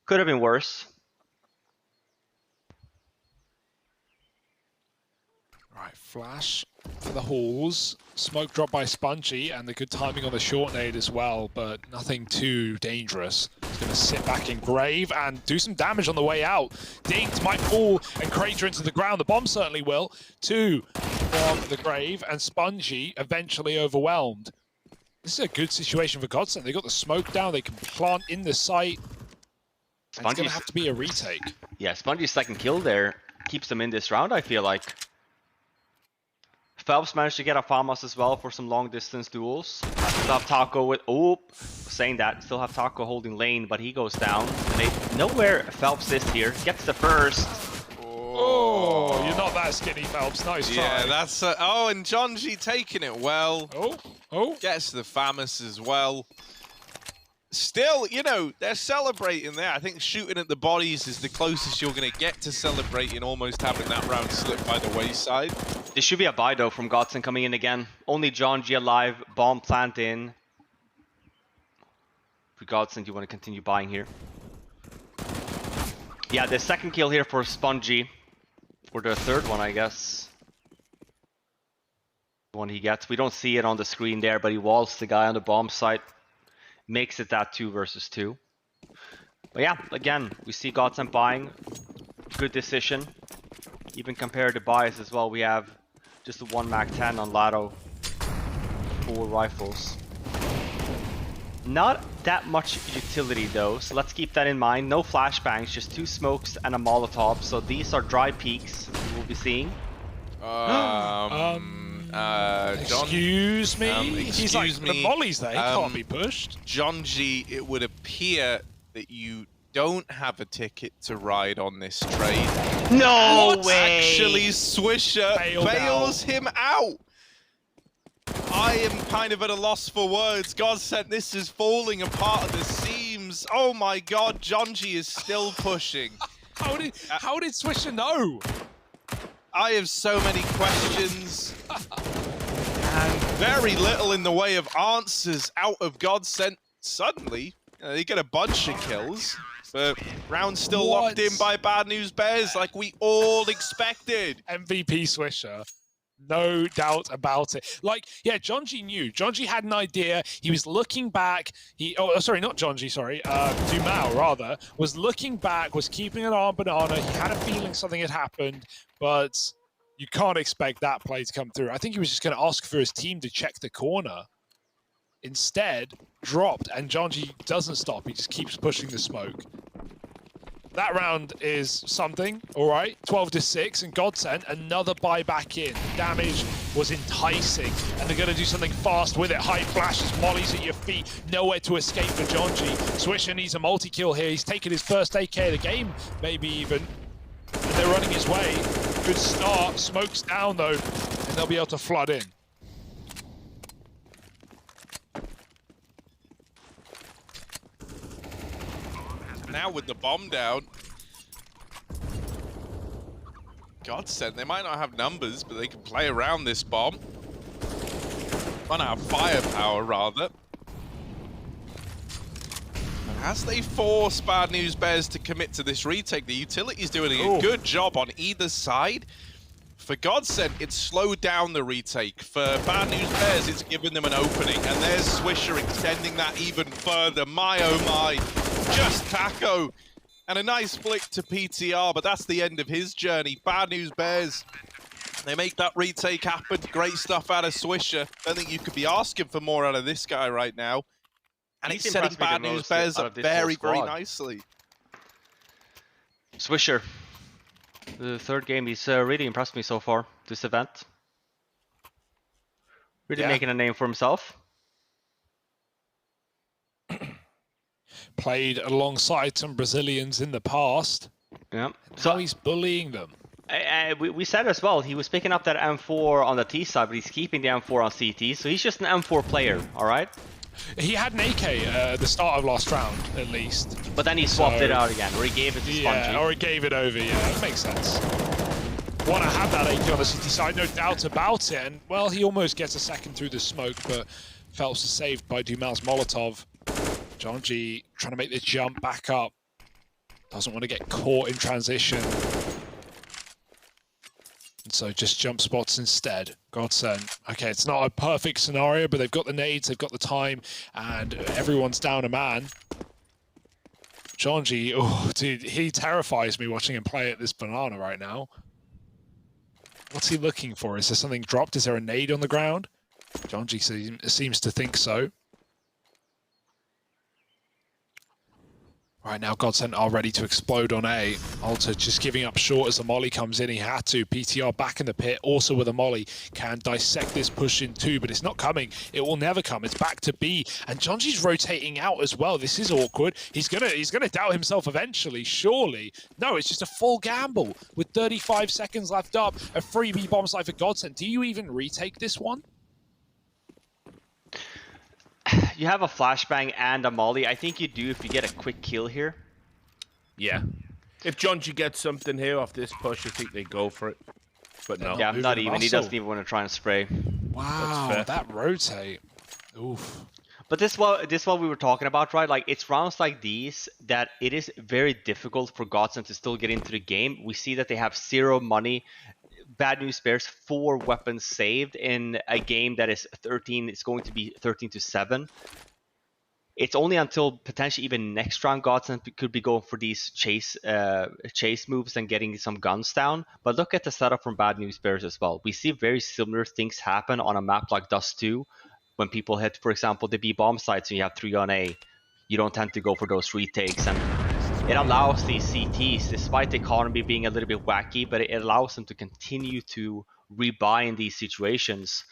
Speaker 1: Could have been worse.
Speaker 3: Right, flash for the halls. Smoke drop by Spongy, and the good timing on the short nade as well, but nothing too dangerous. He's going to sit back in Grave and do some damage on the way out. Dinked might fall and crater into the ground. The bomb certainly will. 2 from the Grave, and Spongy eventually overwhelmed. This is a good situation for GODSENT. They got the smoke down. They can plant in the site. It's going to have to be a retake.
Speaker 1: Yeah, Spongy's second kill there keeps them in this round, I feel like. Phelps managed to get a Famas as well for some long distance duels. Still have Taco with, saying that, still have Taco holding lane, but he goes down. And they know where Phelps is here. Gets the first.
Speaker 3: Oh, you're not that skinny, Phelps. Nice try.
Speaker 4: Yeah, that's... oh, and John G taking it well.
Speaker 3: Oh.
Speaker 4: Gets the Famas as well. Still, you know, they're celebrating there. I think shooting at the bodies is the closest you're going to get to celebrating, almost having that round slip by the wayside.
Speaker 1: This should be a buy though from GODSENT coming in again. Only John G alive, bomb plant in. For GODSENT, you want to continue buying here. Yeah, the second kill here for Spongy. Or the third one, I guess. The one he gets. We don't see it on the screen there, but he walls the guy on the bomb site. Makes it that 2 versus 2. But yeah, again, we see GODSENT buying. Good decision. Even compared to buys as well, we have just the 1 Mac-10 on Lado. 4 rifles. Not that much utility though, so let's keep that in mind. No flashbangs, just 2 smokes and a Molotov. So these are dry peaks we'll be seeing.
Speaker 3: Excuse me? He's like,
Speaker 4: excuse me.
Speaker 3: the molly's there, he can't be pushed.
Speaker 4: John G, it would appear that you don't have a ticket to ride on this trade.
Speaker 1: No way!
Speaker 4: Actually, Swisher bails him out. I am kind of at a loss for words. GODSENT, this is falling apart at the seams. Oh my god, John G is still pushing.
Speaker 3: How did Swisher know?
Speaker 4: I have so many questions. And very little in the way of answers out of GODSENT. Suddenly, they get a bunch of kills. But round still locked in by Bad News Bears like we all expected.
Speaker 3: MVP Swisher. No doubt about it. Like, yeah, John G knew. John G had an idea. He was looking back. Sorry, not John G, sorry. Dumao, rather, was looking back, was keeping an eye on Banana. He had a feeling something had happened, but you can't expect that play to come through. I think he was just going to ask for his team to check the corner. Instead, dropped, and John G doesn't stop. He just keeps pushing the smoke. That round is something, all right. 12-6, and GODSENT, another buy back in. The damage was enticing, and they're going to do something fast with it. High flashes, mollies at your feet, nowhere to escape for John G. Swisher needs a multi-kill here. He's taken his first AK of the game, maybe even. And they're running his way. Good start. Smoke's down, though, and they'll be able to flood in.
Speaker 4: Now with the bomb down, GODSENT, they might not have numbers, but they can play around this bomb. Might not have firepower, rather. And as they force Bad News Bears to commit to this retake, the utility's doing a good job on either side. For GODSENT, it's slowed down the retake. For Bad News Bears, it's given them an opening. And there's Swisher extending that even further. My oh my. Just Taco. And a nice flick to PTR, but that's the end of his journey. Bad News Bears, they make that retake happen. Great stuff out of Swisher. Don't think you could be asking for more out of this guy right now. And it's setting Bad News Bears up very, very nicely.
Speaker 1: Swisher. The third game, he's really impressed me so far, this event. Really making a name for himself.
Speaker 3: Played alongside some Brazilians in the past.
Speaker 1: Yeah.
Speaker 3: So he's bullying them.
Speaker 1: We said as well, he was picking up that M4 on the T side, but he's keeping the M4 on CT, so he's just an M4 player, all right?
Speaker 3: He had an AK at the start of last round, at least.
Speaker 1: But then he swapped it out again, or he gave it to Spongy.
Speaker 3: Yeah, or he gave it over, yeah, that makes sense. Want to have that AK on the CT side, no doubt about it. And, well, he almost gets a second through the smoke, but Phelps is saved by Dumao's Molotov. Jonji trying to make the jump back up. Doesn't want to get caught in transition. And so just jump spots instead. GODSENT. Okay, it's not a perfect scenario, but they've got the nades, they've got the time, and everyone's down a man. Jonji, oh, dude, he terrifies me watching him play at this banana right now. What's he looking for? Is there something dropped? Is there a nade on the ground? Jonji seems to think so. Right now, GODSENT are ready to explode on A. Alter just giving up short as the molly comes in. He had to. PTR back in the pit, also with a molly. Can dissect this push in two, but it's not coming. It will never come. It's back to B. And Jonji's rotating out as well. This is awkward. He's gonna doubt himself eventually, surely. No, it's just a full gamble. With 35 seconds left up, a free B bomb site for GODSENT. Do you even retake this one?
Speaker 1: You have a flashbang and a molly. I think you do if you get a quick kill here.
Speaker 2: Yeah. If Jonji gets something here off this push, I think they go for it. But no.
Speaker 1: Yeah, not even. He
Speaker 3: Russell.
Speaker 1: doesn't even want to try and spray.
Speaker 3: Wow, that rotate. Oof.
Speaker 1: But this is what we were talking about, right? Like, it's rounds like these that it is very difficult for GODSENT to still get into the game. We see that they have 0 money. Bad news bears 4 weapons saved in a game that is 13. It's going to be 13-7. It's only until potentially even next round GODSENT could be going for these chase moves and getting some guns down. But look at the setup from Bad News Bears as well. We see very similar things happen on a map like Dust 2 when people hit, for example, the B bomb sites and you have 3 on A. You don't tend to go for those retakes, and it allows these CTs, despite the economy being a little bit wacky, but it allows them to continue to rebuy in these situations.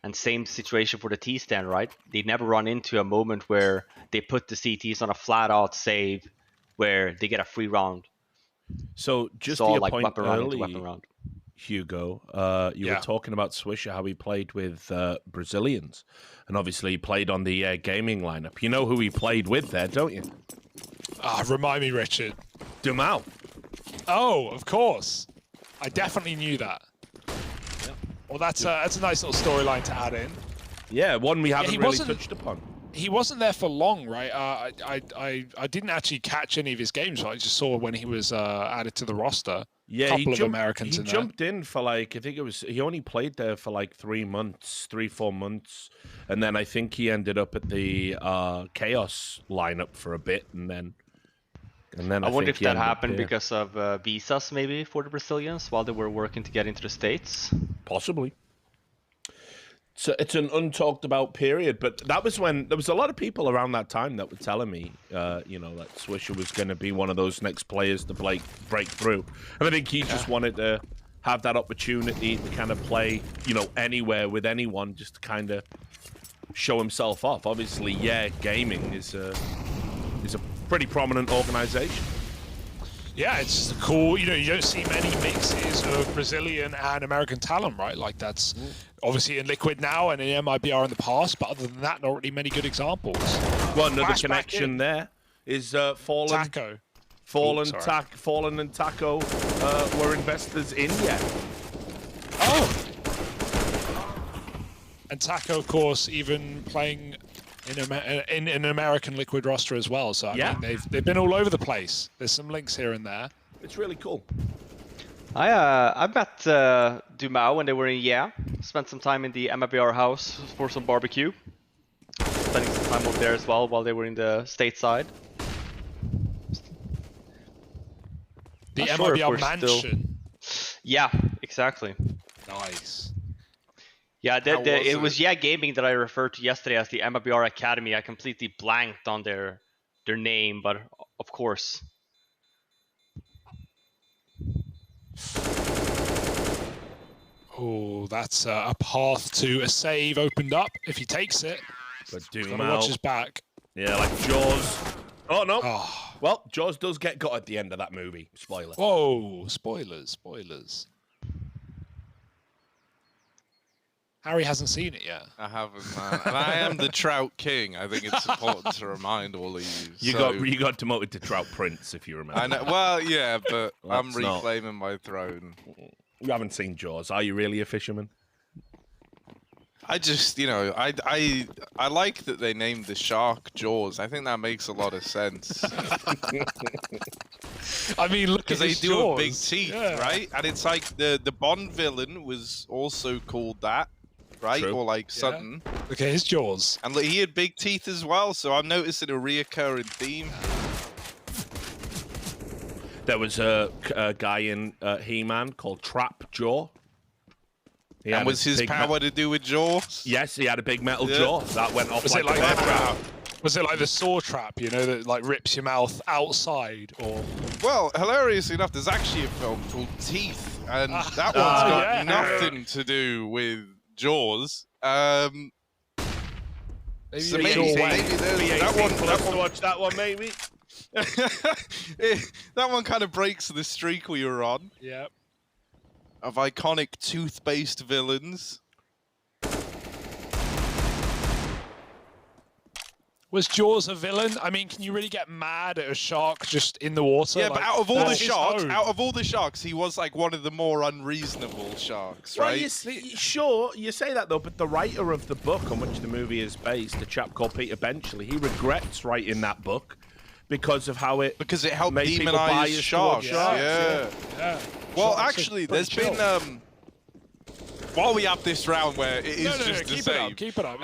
Speaker 1: And same situation for the T-stand, right? They never run into a moment where they put the CTs on a flat-out save where they get a free round.
Speaker 2: So just
Speaker 1: all
Speaker 2: to your
Speaker 1: like
Speaker 2: point
Speaker 1: weapon round into
Speaker 2: early,
Speaker 1: weapon round.
Speaker 2: Hugo, you were talking about Swisher, how he played with Brazilians. And obviously he played on the gaming lineup. You know who he played with there, don't you?
Speaker 3: Remind me, Richard.
Speaker 2: Dumau.
Speaker 3: Oh, of course. I definitely knew that. Yeah. Well, that's a nice little storyline to add in.
Speaker 2: Yeah, one we haven't really
Speaker 3: wasn't-
Speaker 2: touched upon.
Speaker 3: He wasn't there for long, right? I didn't actually catch any of his games. I just saw when he was added to the roster.
Speaker 2: Yeah,
Speaker 3: couple of Americans
Speaker 2: he
Speaker 3: in there.
Speaker 2: jumped in for like, I think it was, he only played there for like 3 months, 4 months. And then I think he ended up at the Chaos lineup for a bit. And then
Speaker 1: I wonder
Speaker 2: think
Speaker 1: if
Speaker 2: he
Speaker 1: that
Speaker 2: ended up
Speaker 1: happened
Speaker 2: here.
Speaker 1: because of visas maybe for the Brazilians while they were working to get into the States.
Speaker 2: Possibly. So it's an untalked about period, but that was when there was a lot of people around that time that were telling me, you know, that Swisher was going to be one of those next players to break through. And I think he just wanted to have that opportunity to kind of play, you know, anywhere with anyone, just to kind of show himself off. Obviously, yeah, gaming is a pretty prominent organization.
Speaker 3: Yeah, it's just cool. You know, you don't see many mixes of Brazilian and American talent, right? Like that's obviously in Liquid now and in MIBR in the past, but other than that, not really many good examples.
Speaker 2: Well, another
Speaker 3: Flashback
Speaker 2: connection
Speaker 3: in.
Speaker 2: there is Fallen.
Speaker 3: Taco.
Speaker 2: Fallen,
Speaker 3: sorry.
Speaker 2: Fallen and Taco were investors in yet.
Speaker 3: Oh! And Taco, of course, even playing in an American Liquid roster as well. So I mean, they've been all over the place. There's some links here and there.
Speaker 2: It's really cool.
Speaker 1: I met Dumau when they were in spent some time in the MIBR house for some barbecue. Spending some time over there as well while they were in the stateside.
Speaker 3: The
Speaker 1: Not sure if
Speaker 3: MIBR
Speaker 1: we're
Speaker 3: mansion.
Speaker 1: Yeah, exactly.
Speaker 3: Nice.
Speaker 1: Yeah,
Speaker 4: How was
Speaker 1: it
Speaker 4: it?
Speaker 1: was Gaming that I referred to yesterday as the MIBR Academy. I completely blanked on their name, but of course.
Speaker 3: Oh, that's a path to a save opened up if he takes it.
Speaker 2: But
Speaker 3: He's
Speaker 2: Dumau,
Speaker 3: gonna watch his back.
Speaker 2: yeah, like Jaws. Oh no.
Speaker 3: Oh.
Speaker 2: Well, Jaws does get got at the end of that movie. Spoiler.
Speaker 3: Whoa, spoilers. Harry hasn't seen it yet.
Speaker 4: I haven't, man. And I am the Trout King. I think it's important to remind all of you.
Speaker 2: You got demoted to Trout Prince, if you remember.
Speaker 4: I know, well, yeah, but I'm
Speaker 2: That's not-
Speaker 4: reclaiming my throne.
Speaker 2: You haven't seen Jaws. Are you really a fisherman?
Speaker 4: I just, I like that they named the shark Jaws. I think that makes a lot of sense.
Speaker 3: I mean, look at
Speaker 4: Because they
Speaker 3: his
Speaker 4: do
Speaker 3: jaws.
Speaker 4: have big teeth, right? And it's like the Bond villain was also called that, right?
Speaker 2: True.
Speaker 4: Or like something.
Speaker 3: Look at his jaws.
Speaker 4: And he had big teeth as well, so I'm noticing a reoccurring theme.
Speaker 2: There was a guy in He-Man called Trap Jaw.
Speaker 4: And was his power to do with jaws?
Speaker 2: Yes, he had a big metal jaw that went off
Speaker 3: Was
Speaker 2: like
Speaker 3: it like
Speaker 2: a bear
Speaker 3: that?
Speaker 2: trap.
Speaker 3: Was it like the saw trap, that like rips your mouth outside, or?
Speaker 4: Well, hilariously enough, there's actually a film called Teeth, and that one's got nothing to do with Jaws. So maybe there's that one.
Speaker 2: Watch that one, maybe.
Speaker 4: That one kind of breaks the streak we were on
Speaker 3: Yeah.
Speaker 4: of iconic tooth-based villains.
Speaker 3: Was Jaws a villain? I mean, can you really get mad at a shark just in the water?
Speaker 4: Yeah,
Speaker 3: like,
Speaker 4: but out of all the
Speaker 3: his
Speaker 4: sharks, he was like one of the more unreasonable sharks,
Speaker 2: Well,
Speaker 4: right?
Speaker 2: sure, you say that though, but the writer of the book on which the movie is based, a chap called Peter Benchley, he regrets writing that book because of how it
Speaker 4: helped
Speaker 2: made people
Speaker 4: demonize
Speaker 2: biased
Speaker 4: sharks.
Speaker 2: towards
Speaker 3: Yeah.
Speaker 4: Well,
Speaker 3: Sharks are
Speaker 4: actually, there's
Speaker 3: pretty
Speaker 4: been while we have this round where it is
Speaker 3: No,
Speaker 4: just the
Speaker 3: keep
Speaker 4: same.
Speaker 3: Keep it up.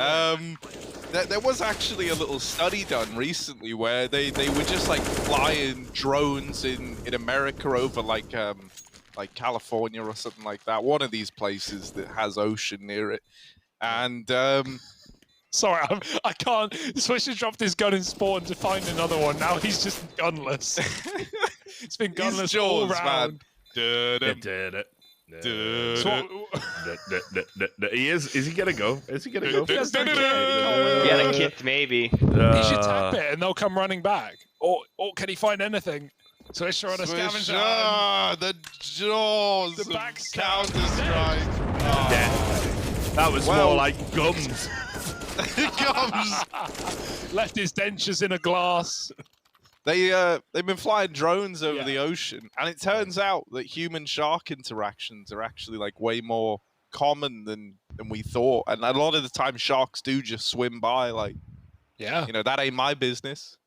Speaker 4: There was actually a little study done recently where they were just like flying drones in America over like California or something like that. One of these places that has ocean near it, and
Speaker 3: Sorry, I can't. Swish has dropped his gun in spawn to find another one. Now he's just gunless. It's been gunless
Speaker 4: Jaws,
Speaker 3: all round.
Speaker 4: man.
Speaker 2: He is he gonna go? Is he gonna go?
Speaker 3: Yes,
Speaker 1: Get a kit, maybe.
Speaker 3: He should tap it and they'll come running back. Or can he find anything? Swisher on a scavenger hunt.
Speaker 4: The Jaws.
Speaker 3: The back
Speaker 4: Counter-Strike.
Speaker 2: That was more like gums.
Speaker 4: Gums.
Speaker 3: Left his dentures in a glass.
Speaker 4: They've been flying drones over the ocean, and it turns out that human-shark interactions are actually like way more common than we thought. And a lot of the time, sharks do just swim by, like, that ain't my business.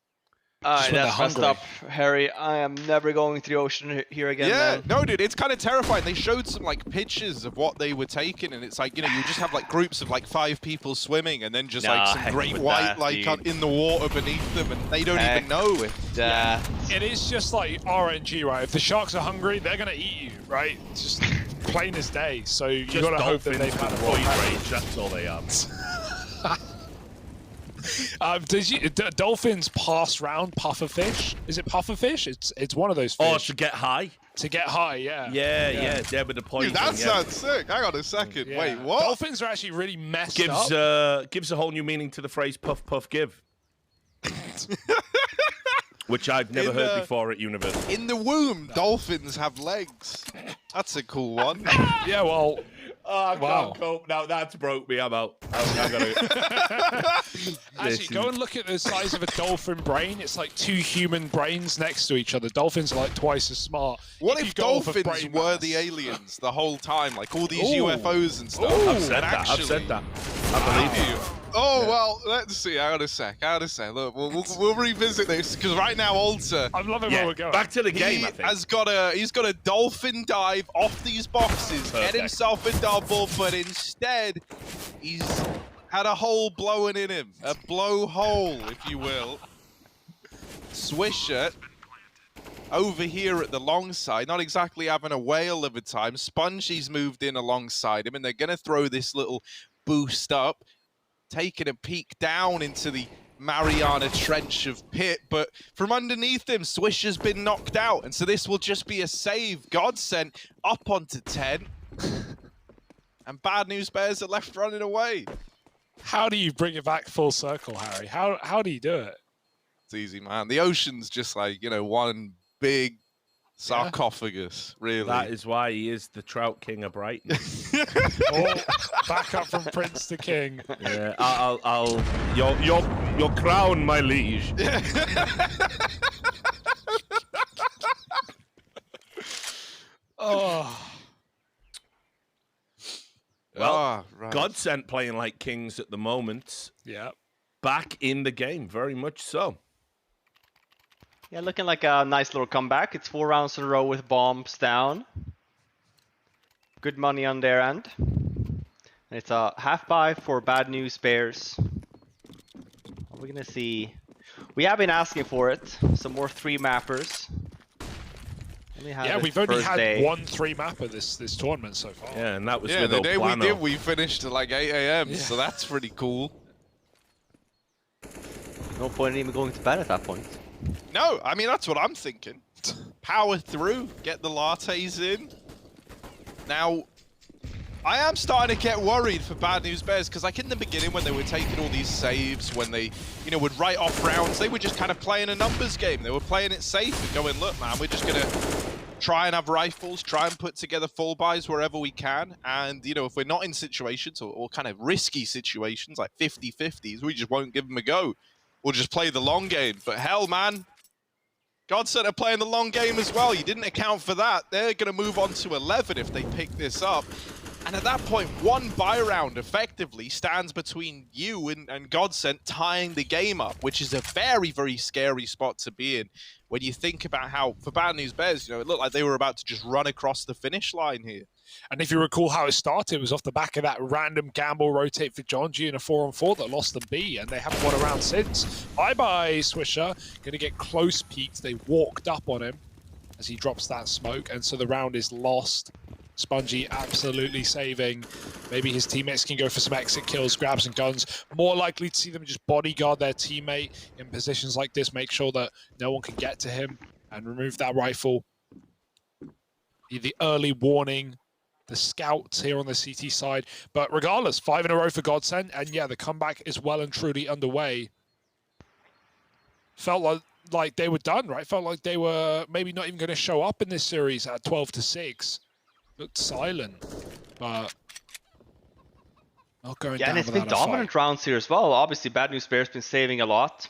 Speaker 1: That's messed up, Harry. I am never going through the ocean here again, man.
Speaker 4: No, dude, it's kind of terrifying. They showed some like pictures of what they were taking, and it's like, you just have like groups of like 5 people swimming, and then just like some great white in the water beneath them, and they don't even know if.
Speaker 3: It is just like RNG, right? If the sharks are hungry, they're gonna eat you, right? It's just plain as day. So you gotta hope that they've had a void
Speaker 2: range. That's all they are.
Speaker 3: Dolphins pass round pufferfish? Is it pufferfish? It's one of those fish.
Speaker 2: Oh, to get high?
Speaker 3: To get high, yeah.
Speaker 2: Yeah, with the poison.
Speaker 4: Dude, that sounds sick. Hang on a second.
Speaker 3: Yeah.
Speaker 4: Wait, what?
Speaker 3: Dolphins are actually really messed up.
Speaker 2: Gives a whole new meaning to the phrase puff, puff, give. Which I've never heard before at university.
Speaker 4: In the womb, dolphins have legs. That's a cool one.
Speaker 3: Yeah, well...
Speaker 2: Oh, I can't cope. Now that's broke me. I'm out.
Speaker 3: Actually, go and look at the size of a dolphin brain. It's like 2 human brains next to each other. Dolphins are like twice as smart.
Speaker 4: What if dolphins were the aliens the whole time? Like all these UFOs and stuff?
Speaker 2: I've said that. I believe you.
Speaker 4: Oh, well, let's see. Hang on a sec. Look, we'll revisit this, because right now, Alter...
Speaker 3: I'm loving where we're going.
Speaker 2: Back to the game, I think.
Speaker 4: He's got a dolphin dive off these boxes, get himself a double, but instead, he's had a hole blowing in him. A blowhole, if you will. Swisher, over here at the long side, not exactly having a whale of a time. Spongy's moved in alongside him, and they're going to throw this little boost up, taking a peek down into the Mariana Trench of pit, but from underneath him, Swisher's been knocked out, and so this will just be a save. Godsent up onto 10, and Bad News Bears are left running away.
Speaker 3: How do you bring it back full circle, Harry? How do you do it?
Speaker 4: It's easy, man. The ocean's just like, one big sarcophagus, really.
Speaker 2: That is why he is the Trout King of Brighton.
Speaker 3: Back up from Prince to King.
Speaker 2: Yeah, I'll your crown, my liege. Well,
Speaker 4: right.
Speaker 2: GODSENT playing like kings at the moment.
Speaker 3: Yeah.
Speaker 2: Back in the game, very much so.
Speaker 1: Yeah, looking like a nice little comeback. It's 4 rounds in a row with bombs down. Good money on their end. And it's a half buy for Bad News Bears. We're gonna see. We have been asking for it. Some more 3-mappers.
Speaker 3: Yeah, we've only had 1 3-mapper this tournament so far.
Speaker 2: Yeah, and that was
Speaker 4: Yeah,
Speaker 2: with
Speaker 4: the day we
Speaker 2: Oplano.
Speaker 4: did, we finished at like 8 a.m.
Speaker 3: Yeah.
Speaker 4: So that's pretty cool.
Speaker 1: No point in even going to bed at that point.
Speaker 4: No, I mean, that's what I'm thinking. Power through, get the lattes in. Now, I am starting to get worried for Bad News Bears, because like in the beginning when they were taking all these saves, when they, you know, would write off rounds, they were just kind of playing a numbers game. They were playing it safe and going, look, man, we're just going to try and have rifles, try and put together full buys wherever we can. And, you know, if we're not in situations or kind of risky situations like 50-50s, we just won't give them a go. We'll just play the long game. But hell, man, GODSENT are playing the long game as well. You didn't account for that. They're going to move on to 11 if they pick this up. And at that point, 1 buy round effectively stands between you and GODSENT tying the game up, which is a very, very scary spot to be in when you think about how, for Bad News Bears, you know, it looked like they were about to just run across the finish line here.
Speaker 3: And if you recall how it started, it was off the back of that random gamble rotate for John G in a 4-on-4 that lost them B, and they haven't won a round since. Bye-bye, Swisher. Going to get close peeked. They walked up on him as he drops that smoke, and so the round is lost. Spongy absolutely saving. Maybe his teammates can go for some exit kills, grab some guns. More likely to see them just bodyguard their teammate in positions like this, make sure that no one can get to him, and remove that rifle. The early warning, the scouts here on the CT side. But regardless, 5 in a row for GODSENT, and yeah, the comeback is well and truly underway. Felt like they were done, right? Felt like they were maybe not even going to show up in this series at 12-6. Looked silent, but not going down.
Speaker 1: And it's been dominant rounds here as well. Obviously, Bad News Bears been saving a lot.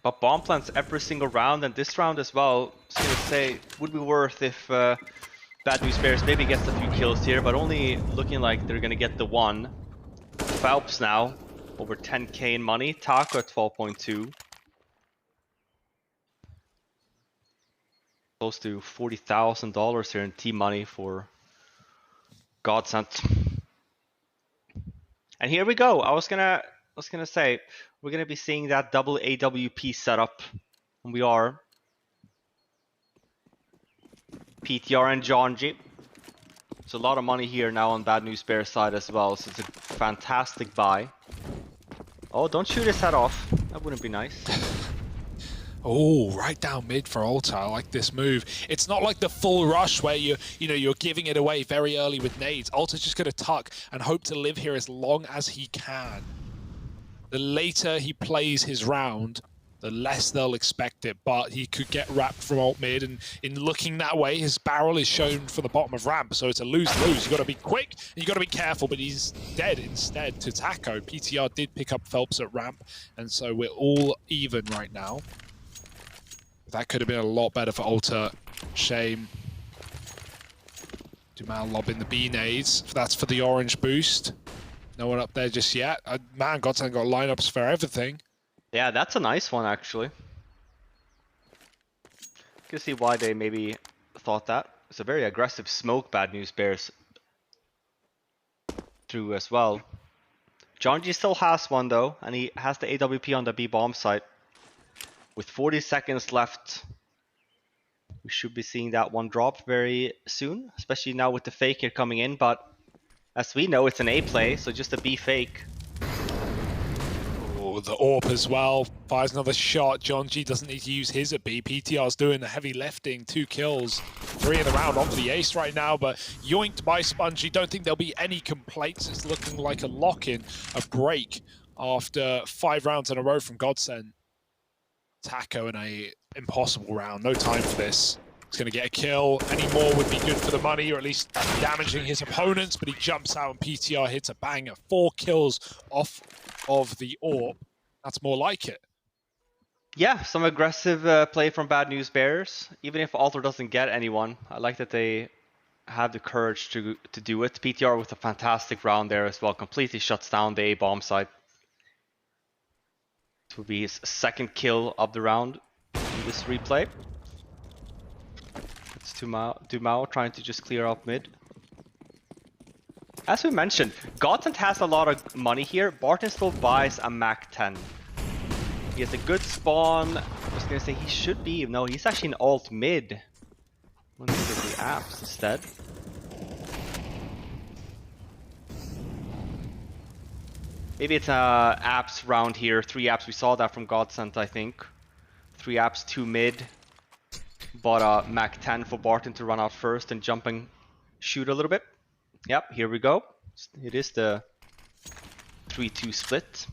Speaker 1: But bomb plants every single round, and this round as well. So I would say, would be worth if Bad News Bears maybe gets a few kills here, but only looking like they're going to get the 1. Phelps now, over 10k in money. Taco at 12.2. Close to $40,000 here in team money for GODSENT. And here we go. I was gonna say we're gonna be seeing that double AWP setup, and we are. PTR and John G. There's a lot of money here now on Bad News Bears side as well, so it's a fantastic buy. Oh, don't shoot his head off. That wouldn't be nice.
Speaker 3: Oh, right down mid for Alta. I like this move. It's not like the full rush where you're giving it away very early with nades. Alta's just going to tuck and hope to live here as long as he can. The later he plays his round, the less they'll expect it, but he could get wrapped from alt mid, and in looking that way, his barrel is shown for the bottom of ramp, so it's a lose-lose. You've got to be quick, and you've got to be careful, but he's dead instead to Taco. PTR did pick up Phelps at ramp, and so we're all even right now. That could have been a lot better for Alta. Shame. Dumal lobbing the B nades. That's for the orange boost. No one up there just yet. Man, GODSENT got lineups for everything.
Speaker 1: Yeah, that's a nice one actually. You can see why they maybe thought that. It's a very aggressive smoke Bad News Bears through as well. John G still has one though, and he has the AWP on the B bomb site. With 40 seconds left, we should be seeing that one drop very soon, especially now with the fake here coming in, but as we know, it's an A play, so just a B fake.
Speaker 3: Oh, the AWP as well. Fires another shot. John G doesn't need to use his at B. PTR's doing the heavy lifting. 2 kills. 3 in the round onto the ace right now, but yoinked by Spongy. Don't think there'll be any complaints. It's looking like a lock-in, a break after 5 rounds in a row from GODSENT. Taco in a impossible round. No time for this. He's going to get a kill. Any more would be good for the money, or at least damaging his opponents, but he jumps out and PTR hits a banger. 4 kills off of the AWP. That's more like it.
Speaker 1: Yeah, some aggressive play from Bad News Bears. Even if Alter doesn't get anyone, I like that they have the courage to do it. PTR with a fantastic round there as well. Completely shuts down the A bomb site. It will be his second kill of the round in this replay. It's Dumao trying to just clear up mid. As we mentioned, GODSENT has a lot of money here. Barton still buys a Mac 10. He has a good spawn. I was gonna say he should be. No, he's actually in alt mid. Let me look at the apps instead. Maybe it's a apps round here. 3 apps. We saw that from GODSENT, I think. 3 apps, 2 mid. Bought a Mac 10 for Barton to run out first and jump and shoot a little bit. Yep, here we go. It is the 3-2 split.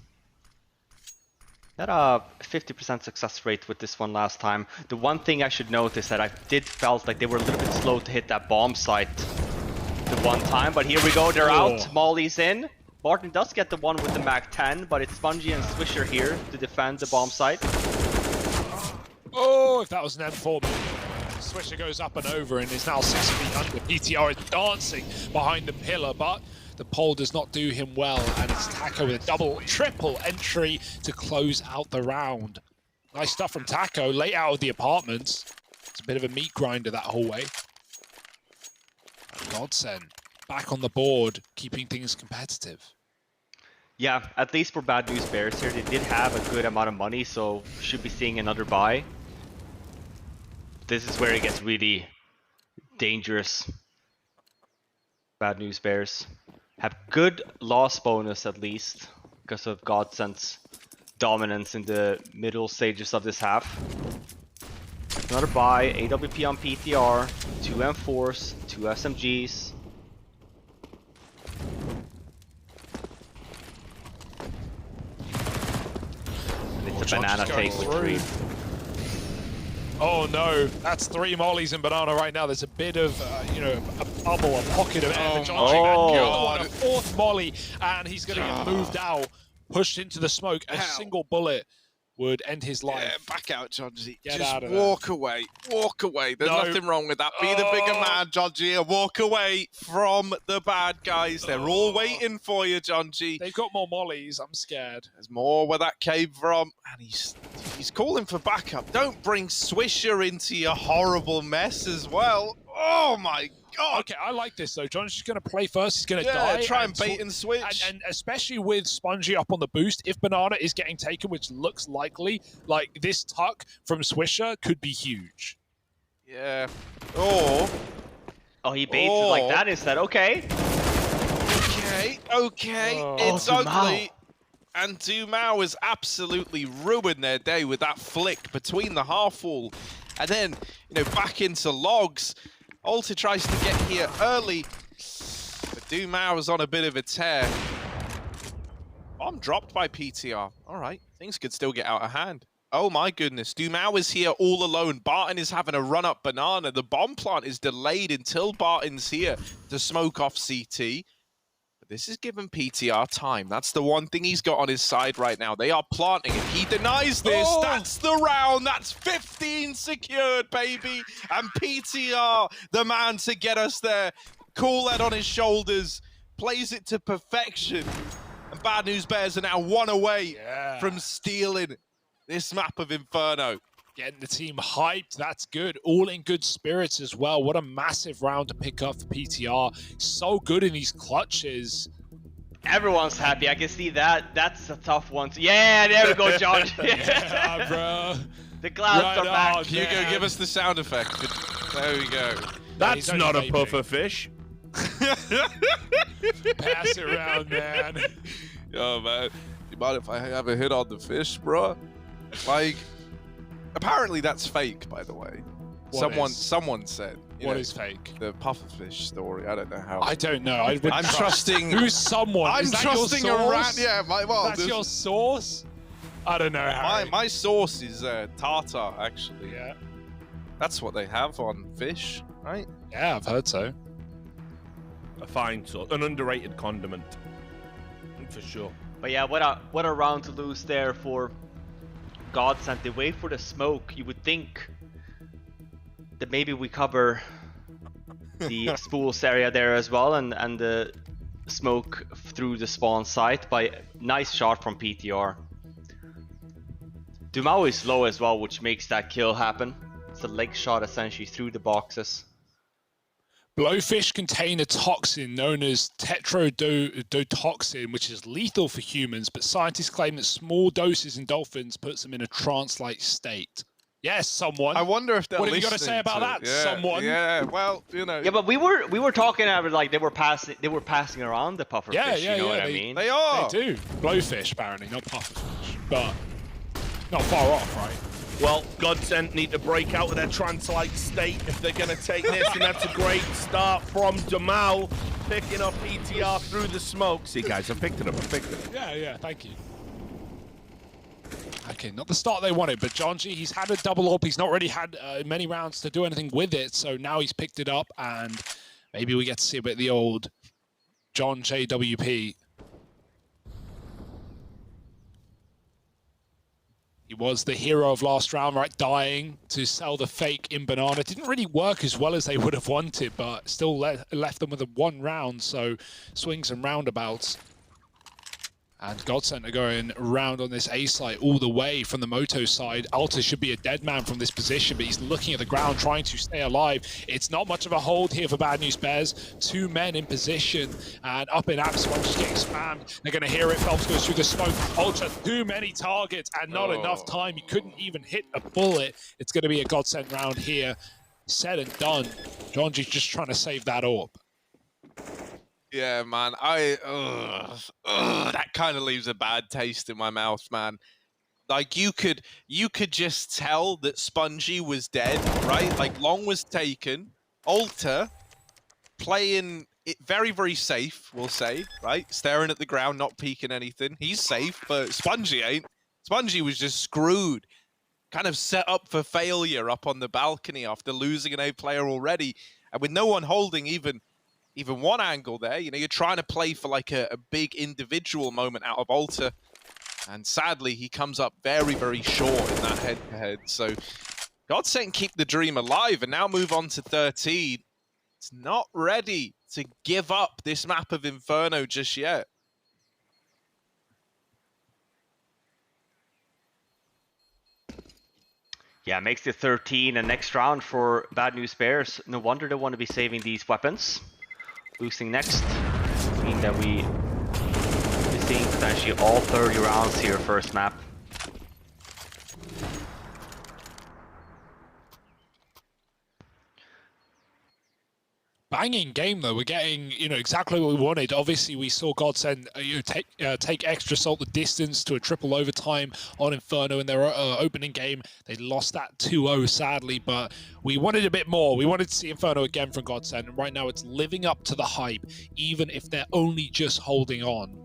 Speaker 1: Had a 50% success rate with this one last time. The one thing I should note is that I did felt like they were a little bit slow to hit that bomb site the one time, but here we go, they're out. Molly's in. Barton does get the one with the Mac 10, but it's Spongy and Swisher here to defend the bomb site.
Speaker 3: Oh, if that was an M4, Swisher goes up and over and is now 6 feet under. PTR is dancing behind the pillar, but the pole does not do him well, and it's Taco with a triple entry to close out the round. Nice stuff from Taco, late out of the apartments. It's a bit of a meat grinder that whole way. GODSENT back on the board, keeping things competitive.
Speaker 1: Yeah, at least for Bad News Bears here, they did have a good amount of money, so should be seeing another buy. This is where it gets really dangerous. Bad News Bears have good loss bonus at least because of GODSENT's dominance in the middle stages of this half. Another buy, AWP on PTR, 2 M4s, 2 SMGs. And it's a banana take with 3.
Speaker 3: Oh no, that's 3 mollies in banana right now. There's a bit of, you know, a bubble, a pocket of air for Jonji. And the other one, a 4th molly, and he's going to get moved out, pushed into the smoke. A single bullet would end his life.
Speaker 4: Yeah, back out, Jonji.
Speaker 3: Get
Speaker 4: Just
Speaker 3: out of
Speaker 4: walk away. Walk away. There's nothing wrong with that. Be the bigger man, Jonji, and walk away from the bad guys. They're all waiting for you, Jonji.
Speaker 3: They've got more mollies. I'm scared.
Speaker 4: There's more where that came from, and he's calling for backup. Don't bring Swisher into your horrible mess as well. Oh my God.
Speaker 3: Okay, I like this though. John's just going to play first. He's going to die.
Speaker 4: Try and bait and switch.
Speaker 3: And especially with Spongy up on the boost, if Banana is getting taken, which looks likely, like this tuck from Swisher could be huge.
Speaker 4: Yeah.
Speaker 1: Oh, he baits it like that instead. Okay.
Speaker 4: Okay. It's ugly. And Dumao has absolutely ruined their day with that flick between the half wall. And then, you know, back into logs. Alter tries to get here early, but Dumao is on a bit of a tear. Bomb dropped by PTR. All right, things could still get out of hand. Oh my goodness, Dumao is here all alone. Barton is having a run up banana. The bomb plant is delayed until Barton's here to smoke off CT. But this is giving PTR time. That's the one thing he's got on his side right now. They are planting. If he denies this, that's the round. That's 15 secured, baby. And PTR, the man to get us there. Cool head on his shoulders. Plays it to perfection. And Bad News Bears are now 1 away from stealing this map of Inferno.
Speaker 3: Getting the team hyped, that's good. All in good spirits as well. What a massive round to pick up for PTR. So good in these clutches.
Speaker 1: Everyone's happy. I can see that. That's a tough one. Yeah, there we go, John.
Speaker 3: Yeah, bro.
Speaker 1: The clouds are back.
Speaker 4: Hugo, give us the sound effect. There we go.
Speaker 2: That's not a puffer fish.
Speaker 3: Pass it around, man.
Speaker 4: Yo, man. You mind if I have a hit on the fish, bro? Like, apparently that's fake, by the way. Someone said.
Speaker 3: What is fake?
Speaker 4: The pufferfish story. I don't know how.
Speaker 3: I don't know.
Speaker 4: I'm trusting.
Speaker 3: Who's someone?
Speaker 4: I'm
Speaker 3: is that
Speaker 4: trusting
Speaker 3: your
Speaker 4: a rat.
Speaker 3: source?
Speaker 4: Yeah,
Speaker 3: that's your source. I don't know. Harry.
Speaker 4: My source is tartar, actually.
Speaker 3: Yeah.
Speaker 4: That's what they have on fish, right?
Speaker 3: Yeah, I've heard so.
Speaker 2: A fine sort, an underrated condiment, for sure.
Speaker 1: But yeah, what a round to lose there for GODSENT. They wait for the smoke. You would think that maybe we cover the spools area there as well, and the smoke through the spawn site by nice shot from PTR. Dumao is low as well, which makes that kill happen. It's a leg shot essentially through the boxes.
Speaker 3: Blowfish contain a toxin known as tetrodotoxin, which is lethal for humans, but scientists claim that small doses in dolphins puts them in a trance-like state. Yes, someone.
Speaker 4: I wonder if they're
Speaker 3: What have you got to
Speaker 4: listening
Speaker 3: say about that?
Speaker 4: Yeah,
Speaker 3: Someone.
Speaker 4: Yeah, well, you know.
Speaker 1: Yeah, but we were talking about like they were passing around the pufferfish.
Speaker 3: Yeah,
Speaker 1: you know what I
Speaker 3: they-
Speaker 1: mean?
Speaker 4: They are.
Speaker 3: They do. Blowfish, apparently, not pufferfish. But not far off, right?
Speaker 2: Well, GODSENT need to break out of their trance-like state if they're going to take this, and that's a great start from Dumao, picking up ETR through the smoke. See, guys, I picked it up.
Speaker 3: Yeah, thank you. Okay, not the start they wanted, but John G, he's had a double up. He's not really had many rounds to do anything with it, so now he's picked it up, and maybe we get to see a bit of the old John JWP. He was the hero of last round, right? Dying to sell the fake in banana. Didn't really work as well as they would have wanted, but still left them with a 1 round, so swings and roundabouts. And GODSENT are going around on this A site all the way from the Moto side. Alta should be a dead man from this position, but he's looking at the ground, trying to stay alive. It's not much of a hold here for Bad News Bears. 2 men in position, and up in apps, one just getting spammed. They're going to hear it. Phelps goes through the smoke. Ultra, too many targets, and not enough time. He couldn't even hit a bullet. It's going to be a GODSENT round here. Said and done. Jonji's just trying to save that orb.
Speaker 4: Yeah, man. That kind of leaves a bad taste in my mouth, man. Like you could just tell that Spongy was dead, right? Like Long was taken. Alter playing it very, very safe, we'll say, right? Staring at the ground, not peeking anything. He's safe, but Spongy ain't. Spongy was just screwed. Kind of set up for failure up on the balcony after losing an A player already. And with no one holding even one angle there, you know, you're trying to play for like a big individual moment out of Alter. And sadly, he comes up very, very short in that head-to-head. So GODSENT keep the dream alive and now move on to 13. It's not ready to give up this map of Inferno just yet.
Speaker 1: Yeah, makes it 13 and next round for Bad News Bears. No wonder they want to be saving these weapons. Boosting next, meaning that we be seeing potentially all 30 rounds here first map.
Speaker 3: Banging game though. We're getting, you know, exactly what we wanted. Obviously, we saw GODSENT take extra salt the distance to a triple overtime on Inferno in their opening game. They lost that 2-0 sadly, but we wanted a bit more. We wanted to see Inferno again from GODSENT, and right now it's living up to the hype, even if they're only just holding on.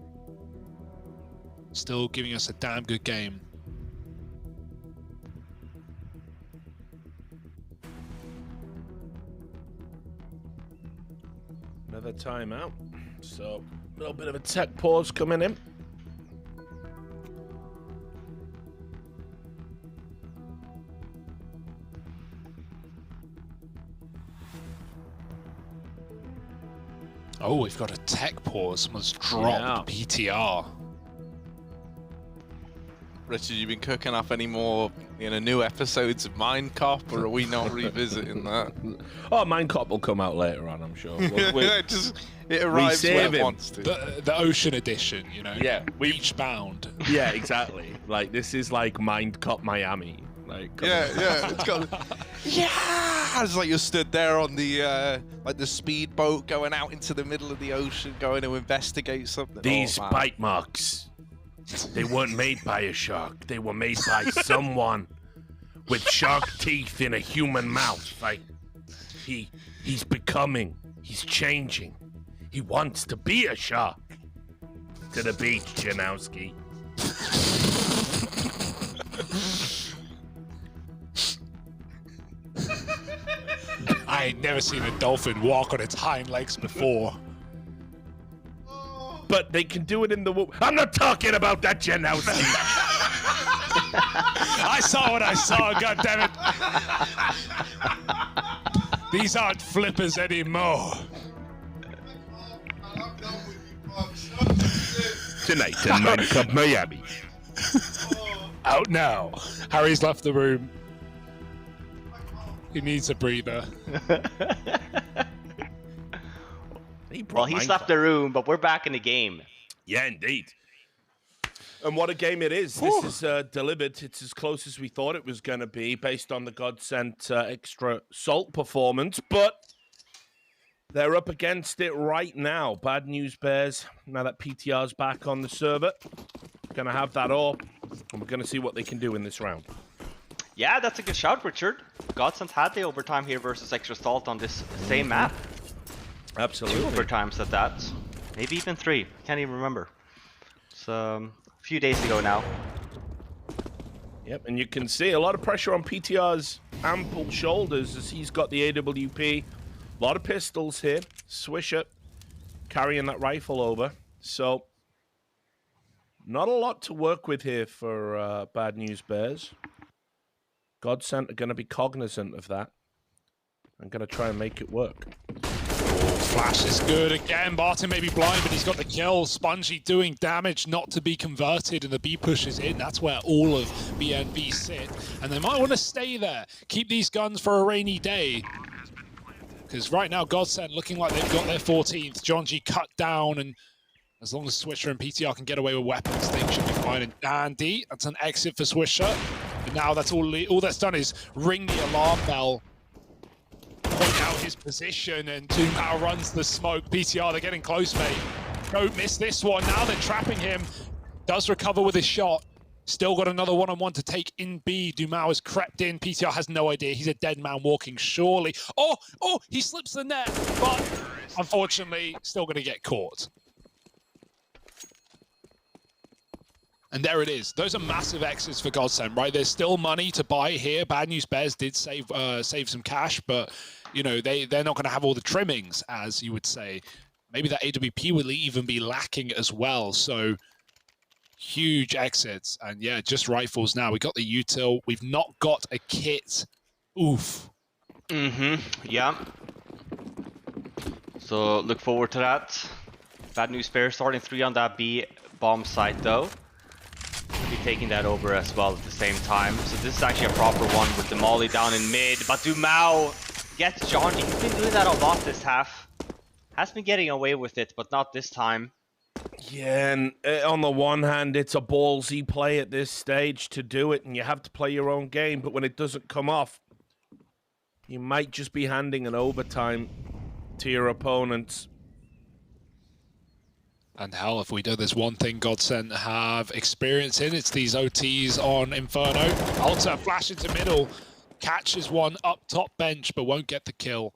Speaker 3: Still giving us a damn good game.
Speaker 2: Another timeout. So, a little bit of a tech pause coming in.
Speaker 3: Oh, we've got a tech pause. Someone's dropped PTR.
Speaker 4: Richard, you been cooking up any more, you know, new episodes of Minecop, or are we not revisiting that?
Speaker 2: Oh, Minecop will come out later on, I'm sure.
Speaker 4: It arrives when it wants to.
Speaker 3: The Ocean Edition, you know?
Speaker 2: Yeah.
Speaker 3: Beach bound.
Speaker 2: Yeah, exactly. Like, this is like Minecop Miami. Like,
Speaker 4: Yeah, it's got. Yeah, it's like you're stood there on the like the speedboat going out into the middle of the ocean, going to investigate something.
Speaker 2: These bite marks, they weren't made by a shark. They were made by someone with shark teeth in a human mouth. Like, he's becoming, he's changing. He wants to be a shark. To the beach, Janowski.
Speaker 3: I ain't never seen a dolphin walk on its hind legs before.
Speaker 2: But they can do it in the water. I'm not talking about that, Janowski.
Speaker 3: I saw what I saw, goddammit. These aren't flippers anymore.
Speaker 2: Tonight in Man Club Miami.
Speaker 3: Out now. Harry's left the room. He needs a breather.
Speaker 1: Well, he's left the room, but we're back in the game.
Speaker 2: Yeah, indeed. And what a game it is.
Speaker 3: Whew.
Speaker 2: This is delivered. It's as close as we thought it was going to be based on the GODSENT extra salt performance, but they're up against it right now. Bad news bears. Now that PTR's back on the server, going to have that all, and we're going to see what they can do in this round.
Speaker 1: Yeah, that's a good shout, Richard. GODSENT had the overtime here versus extra salt on this same map.
Speaker 2: Absolutely.
Speaker 1: 2 overtimes at that. Maybe even 3. Can't even remember. It's a few days ago now.
Speaker 2: Yep, and you can see a lot of pressure on PTR's ample shoulders as he's got the AWP. A lot of pistols here. Swisher carrying that rifle over. So, not a lot to work with here for Bad News Bears. GODSENT are going to be cognizant of that. I'm going to try and make it work.
Speaker 3: Flash is good again. Barton may be blind, but he's got the kill. Spongy doing damage, not to be converted, and the B pushes in. That's where all of BNB sit. And they might want to stay there. Keep these guns for a rainy day. Because right now, GODSENT looking like they've got their 14th. John G cut down, and as long as Swisher and PTR can get away with weapons, things should be fine. And Dandy, that's an exit for Swisher. But now that's all that's done is ring the alarm bell. Point out his position, and Doomao runs the smoke. PTR, they're getting close, mate. Don't miss this one. Now they're trapping him. Does recover with his shot. Still got another one-on-one to take in B. Doomao has crept in. PTR has no idea. He's a dead man walking, surely. Oh, he slips the net, but unfortunately, still going to get caught. And there it is. Those are massive exits for GODSENT, right? There's still money to buy here. Bad News Bears did save some cash, but you know they're not going to have all the trimmings, as you would say. Maybe that AWP will even be lacking as well. So huge exits, and yeah, just rifles now. We got the util. We've not got a kit. Oof.
Speaker 1: Yeah. So look forward to that. Bad News Bears starting 3 on that B bomb site though. We'll be taking that over as well at the same time. So this is actually a proper one with the molly down in mid. But Doomao gets Johnny. He's been doing that a lot this half. Has been getting away with it, but not this time.
Speaker 2: Yeah, and on the one hand, it's a ballsy play at this stage to do it, and you have to play your own game. But when it doesn't come off, you might just be handing an overtime to your opponents.
Speaker 3: And hell, if we do, there's one thing GODSENT have experience in. It's these OTs on Inferno. Alta flash into middle. Catches one up top bench, but won't get the kill.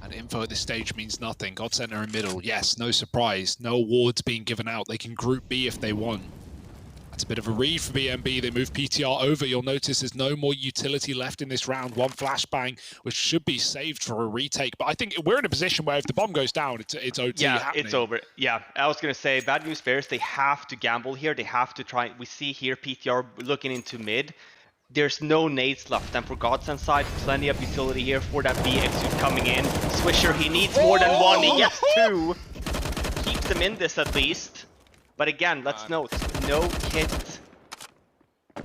Speaker 3: And info at this stage means nothing. GODSENT are in middle. Yes, no surprise. No awards being given out. They can group B if they want. That's a bit of a read for BNB. They move PTR over. You'll notice there's no more utility left in this round. One flashbang, which should be saved for a retake. But I think we're in a position where if the bomb goes down, it's OT happening.
Speaker 1: It's over. Yeah, I was going to say, Bad News Bears, they have to gamble here. They have to try. We see here PTR looking into mid. There's no nades left. And for GODSENT side, plenty of utility here for that B exit coming in. Swisher, he needs more than one. He gets 2. Keeps them in this at least. But again, let's note, no kit.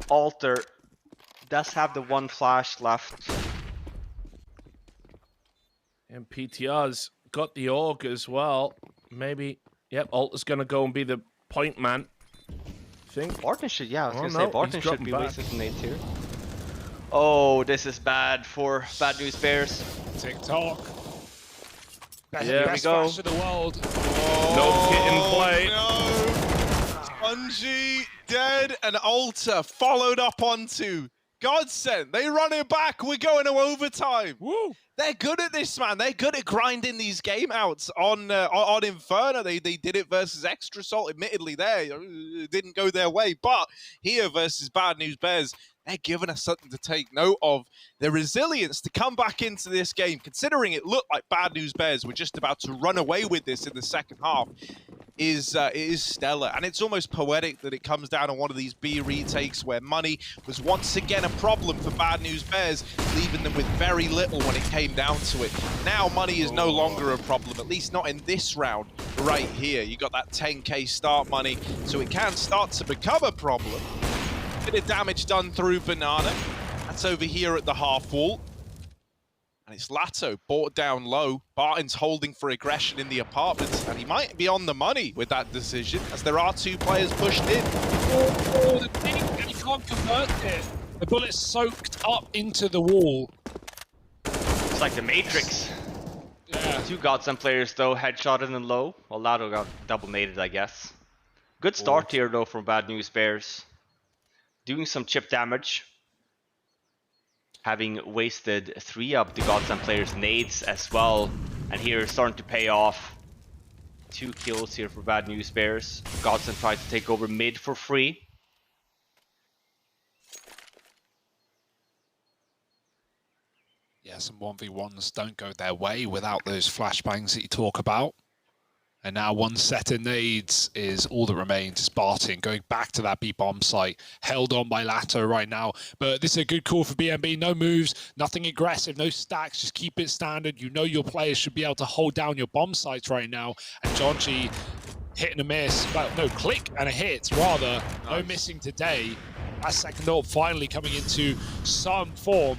Speaker 1: Alter does have the 1 flash left.
Speaker 2: And PTR's got the AUG as well. Maybe, yep, Alter's going to go and be the point man. Think.
Speaker 1: Barton should, yeah, I was going to say, Barton should be wasting some nades here. Oh, this is bad for Bad News Bears.
Speaker 3: TikTok.
Speaker 2: There
Speaker 3: we go. Flash of the world.
Speaker 2: No kit in play.
Speaker 4: No. Spongy dead, and Alta followed up onto GODSENT. They run it back. We're going to overtime.
Speaker 3: Woo.
Speaker 4: They're good at this, man. They're good at grinding these game outs on Inferno. They did it versus Extra Salt. Admittedly, it didn't go their way, but here versus Bad News Bears, they're giving us something to take note of. Their resilience to come back into this game, considering it looked like Bad News Bears were just about to run away with this in the second half. is stellar, and it's almost poetic that it comes down to one of these B retakes where money was once again a problem for Bad News Bears, leaving them with very little when it came down to it. Now money is no longer a problem, at least not in this round right here. You got that 10k start money, so it can start to become a problem. Bit of damage done through Banana. That's over here at the half wall. And it's Lato brought down low. Barton's holding for aggression in the apartments, and he might be on the money with that decision, as there are 2 players pushed in.
Speaker 3: Oh, the thing, and he can't convert it. The bullet's soaked up into the wall.
Speaker 1: It's like the Matrix.
Speaker 3: Yeah.
Speaker 1: 2 GODSENT players though, headshotted and low. Well, Lato got double naded, I guess. Good start here though from Bad News Bears. Doing some chip damage. Having wasted 3 of the GODSENT players' nades as well. And here starting to pay off. 2 kills here for Bad News Bears. GODSENT tried to take over mid for free.
Speaker 3: Yeah, some 1v1s don't go their way without those flashbangs that you talk about. And now 1 set of nades is all that remains. Is Barton going back to that B-bomb site, held on by Lato right now. But this is a good call for BNB. No moves, nothing aggressive, no stacks. Just keep it standard. You know your players should be able to hold down your bomb sites right now. And Jonji hit and a miss. Well, no, click and a hit, rather. Nice. No missing today. That second orb finally coming into some form.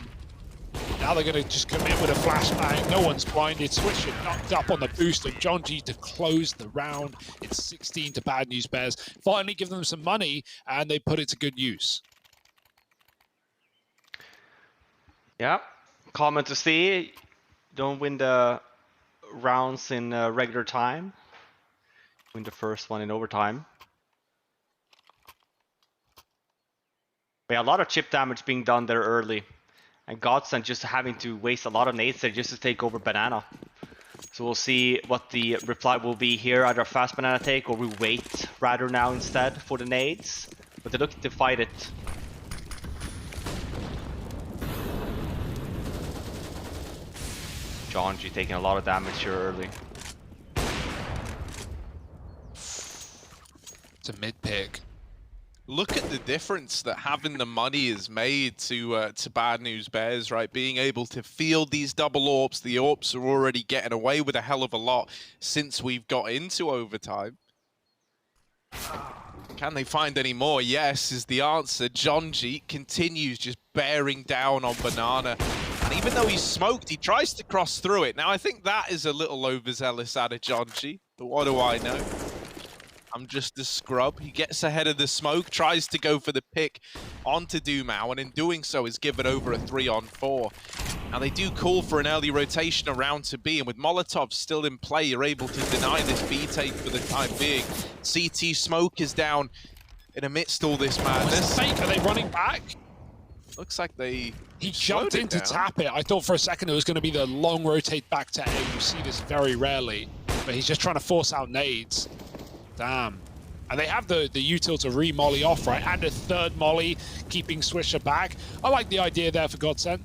Speaker 3: Now they're going to just commit with a flashbang. No one's blinded. Swisher knocked up on the boost, and Jonji to close the round. It's 16 to Bad News Bears. Finally give them some money, and they put it to good use.
Speaker 1: Yeah, common to see. Don't win the rounds in regular time. Win the first one in overtime. But yeah, a lot of chip damage being done there early. And GODSENT just having to waste a lot of nades there just to take over Banana. So we'll see what the reply will be here. Either a fast Banana take or we wait rather now instead for the nades. But they're looking to fight it. Jonji taking a lot of damage here early.
Speaker 3: It's a mid pick.
Speaker 4: Look at the difference that having the money has made to Bad News Bears, right? Being able to field these double orbs. The orbs are already getting away with a hell of a lot since we've got into overtime. Can they find any more? Yes, is the answer. Jonji continues just bearing down on Banana. And even though he's smoked, he tries to cross through it. Now, I think that is a little overzealous out of Jonji, but what do I know? I'm just a scrub. He gets ahead of the smoke, tries to go for the pick onto Dumao, and in doing so is given over a 3-on-4. Now they do call for an early rotation around to B, and with Molotov still in play, you're able to deny this B take for the time being. CT smoke is down in amidst all this madness.
Speaker 3: Fake, are they running back?
Speaker 4: Looks like they...
Speaker 3: He jumped in to tap it. I thought for a second it was going to be the long rotate back to A. You see this very rarely, but he's just trying to force out nades. Damn. And they have the util to re-molly off, right? And a 3rd molly, keeping Swisher back. I like the idea there for GODSENT.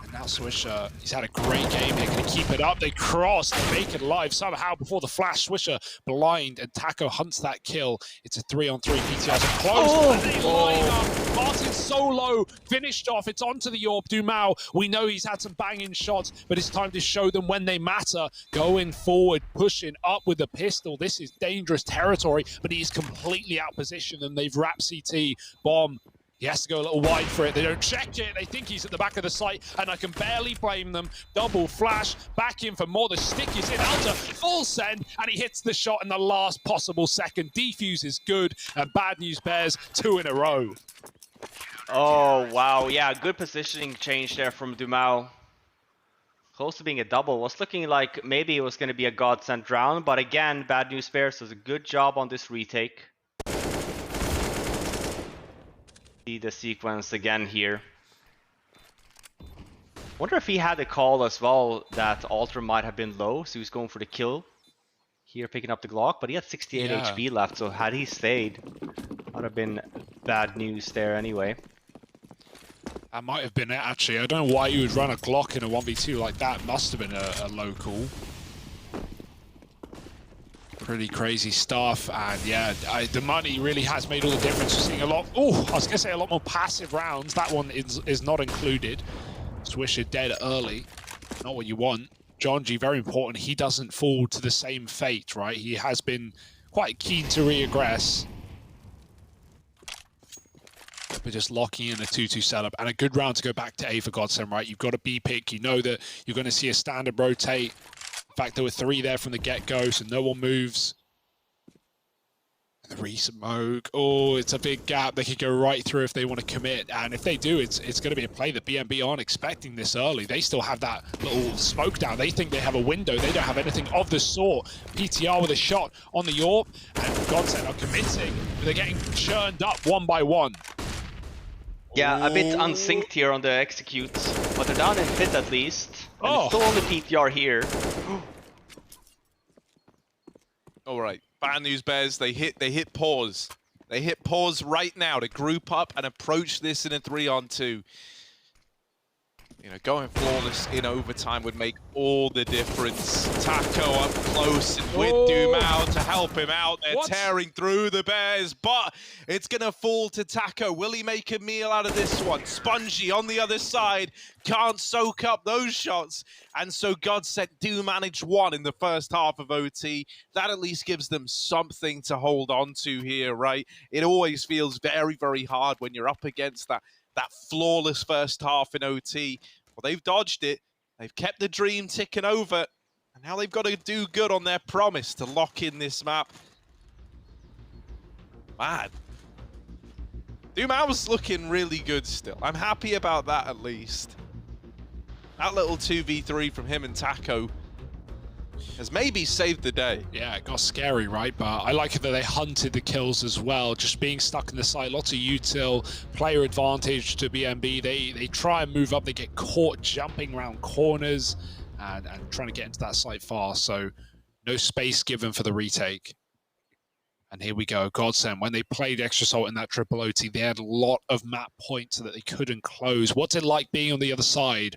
Speaker 3: And now Swisher, he's had a great game here. Can he keep it up? They cross, they make it alive somehow before the flash. Swisher blind, and Taco hunts that kill. It's a 3-on-3. PTR's close. And they line up. Martin's so low, finished off. It's onto the Orb. Dumao, we know he's had some banging shots, but it's time to show them when they matter. Going forward, pushing up with the pistol. This is dangerous territory, but he's completely outpositioned them. They've wrapped CT. Bomb. He has to go a little wide for it. They don't check it. They think he's at the back of the site, and I can barely blame them. Double flash, back in for more. The stick is in, out to full send, and he hits the shot in the last possible second. Defuse is good, and Bad News Bears 2 in a row.
Speaker 1: Oh, wow. Yeah, good positioning change there from Dumao. Close to being a double. Was looking like maybe it was going to be a GODSENT round, but again, Bad News Bears does a good job on this retake. See the sequence again here. Wonder if he had a call as well that Alter might have been low, so he was going for the kill. Here picking up the Glock, but he had 68 HP left, so had he stayed, would have been bad news there anyway.
Speaker 3: That might have been it, actually. I don't know why you would run a Glock in a 1v2 like that. Must have been a low call. Pretty crazy stuff, and yeah, the money really has made all the difference. We're seeing a lot, I was gonna say a lot more passive rounds. That one is not included. Swisher dead early, not what you want. John G, very important, he doesn't fall to the same fate, right? He has been quite keen to reaggress. But just locking in a 2-2 setup, and a good round to go back to A for Godsend, right? You've got a B pick, you know that you're gonna see a standard rotate. In fact, there were 3 there from the get-go, so no one moves. And the re-smoke. Oh, it's a big gap. They could go right through if they want to commit. And if they do, it's going to be a play that BNB aren't expecting this early. They still have that little smoke down. They think they have a window. They don't have anything of the sort. PTR with a shot on the AWP, and Godsend are committing. But they're getting churned up one by one.
Speaker 1: Yeah, a bit unsynced here on the executes, but they're down in pit at least. And
Speaker 3: Oh.
Speaker 1: it's still only PTR here.
Speaker 4: All right, bad news, Bears. They hit pause. They hit pause right now to group up and approach this in a 3-on-2. You know, going flawless in overtime would make all the difference. Taco up close and with Dumao to help him out. They're tearing through the Bears, but it's going to fall to Taco. Will he make a meal out of this one? Spongy on the other side can't soak up those shots. And so GODSENT do manage one in the first half of OT. That at least gives them something to hold on to here, right? It always feels very, very hard when you're up against that flawless first half in OT. Well, they've dodged it. They've kept the dream ticking over. And now they've got to do good on their promise to lock in this map. Man. Dumao's looking really good still. I'm happy about that at least. That little 2v3 from him and Taco has maybe saved the day.
Speaker 3: Yeah, it got scary, right? But I like it that they hunted the kills as well. Just being stuck in the site, lots of util, player advantage to BNB. They try and move up, they get caught jumping around corners and trying to get into that site fast. So no space given for the retake. And here we go, GODSENT. When they played Extra Salt in that triple OT, they had a lot of map points that they couldn't close. What's it like being on the other side?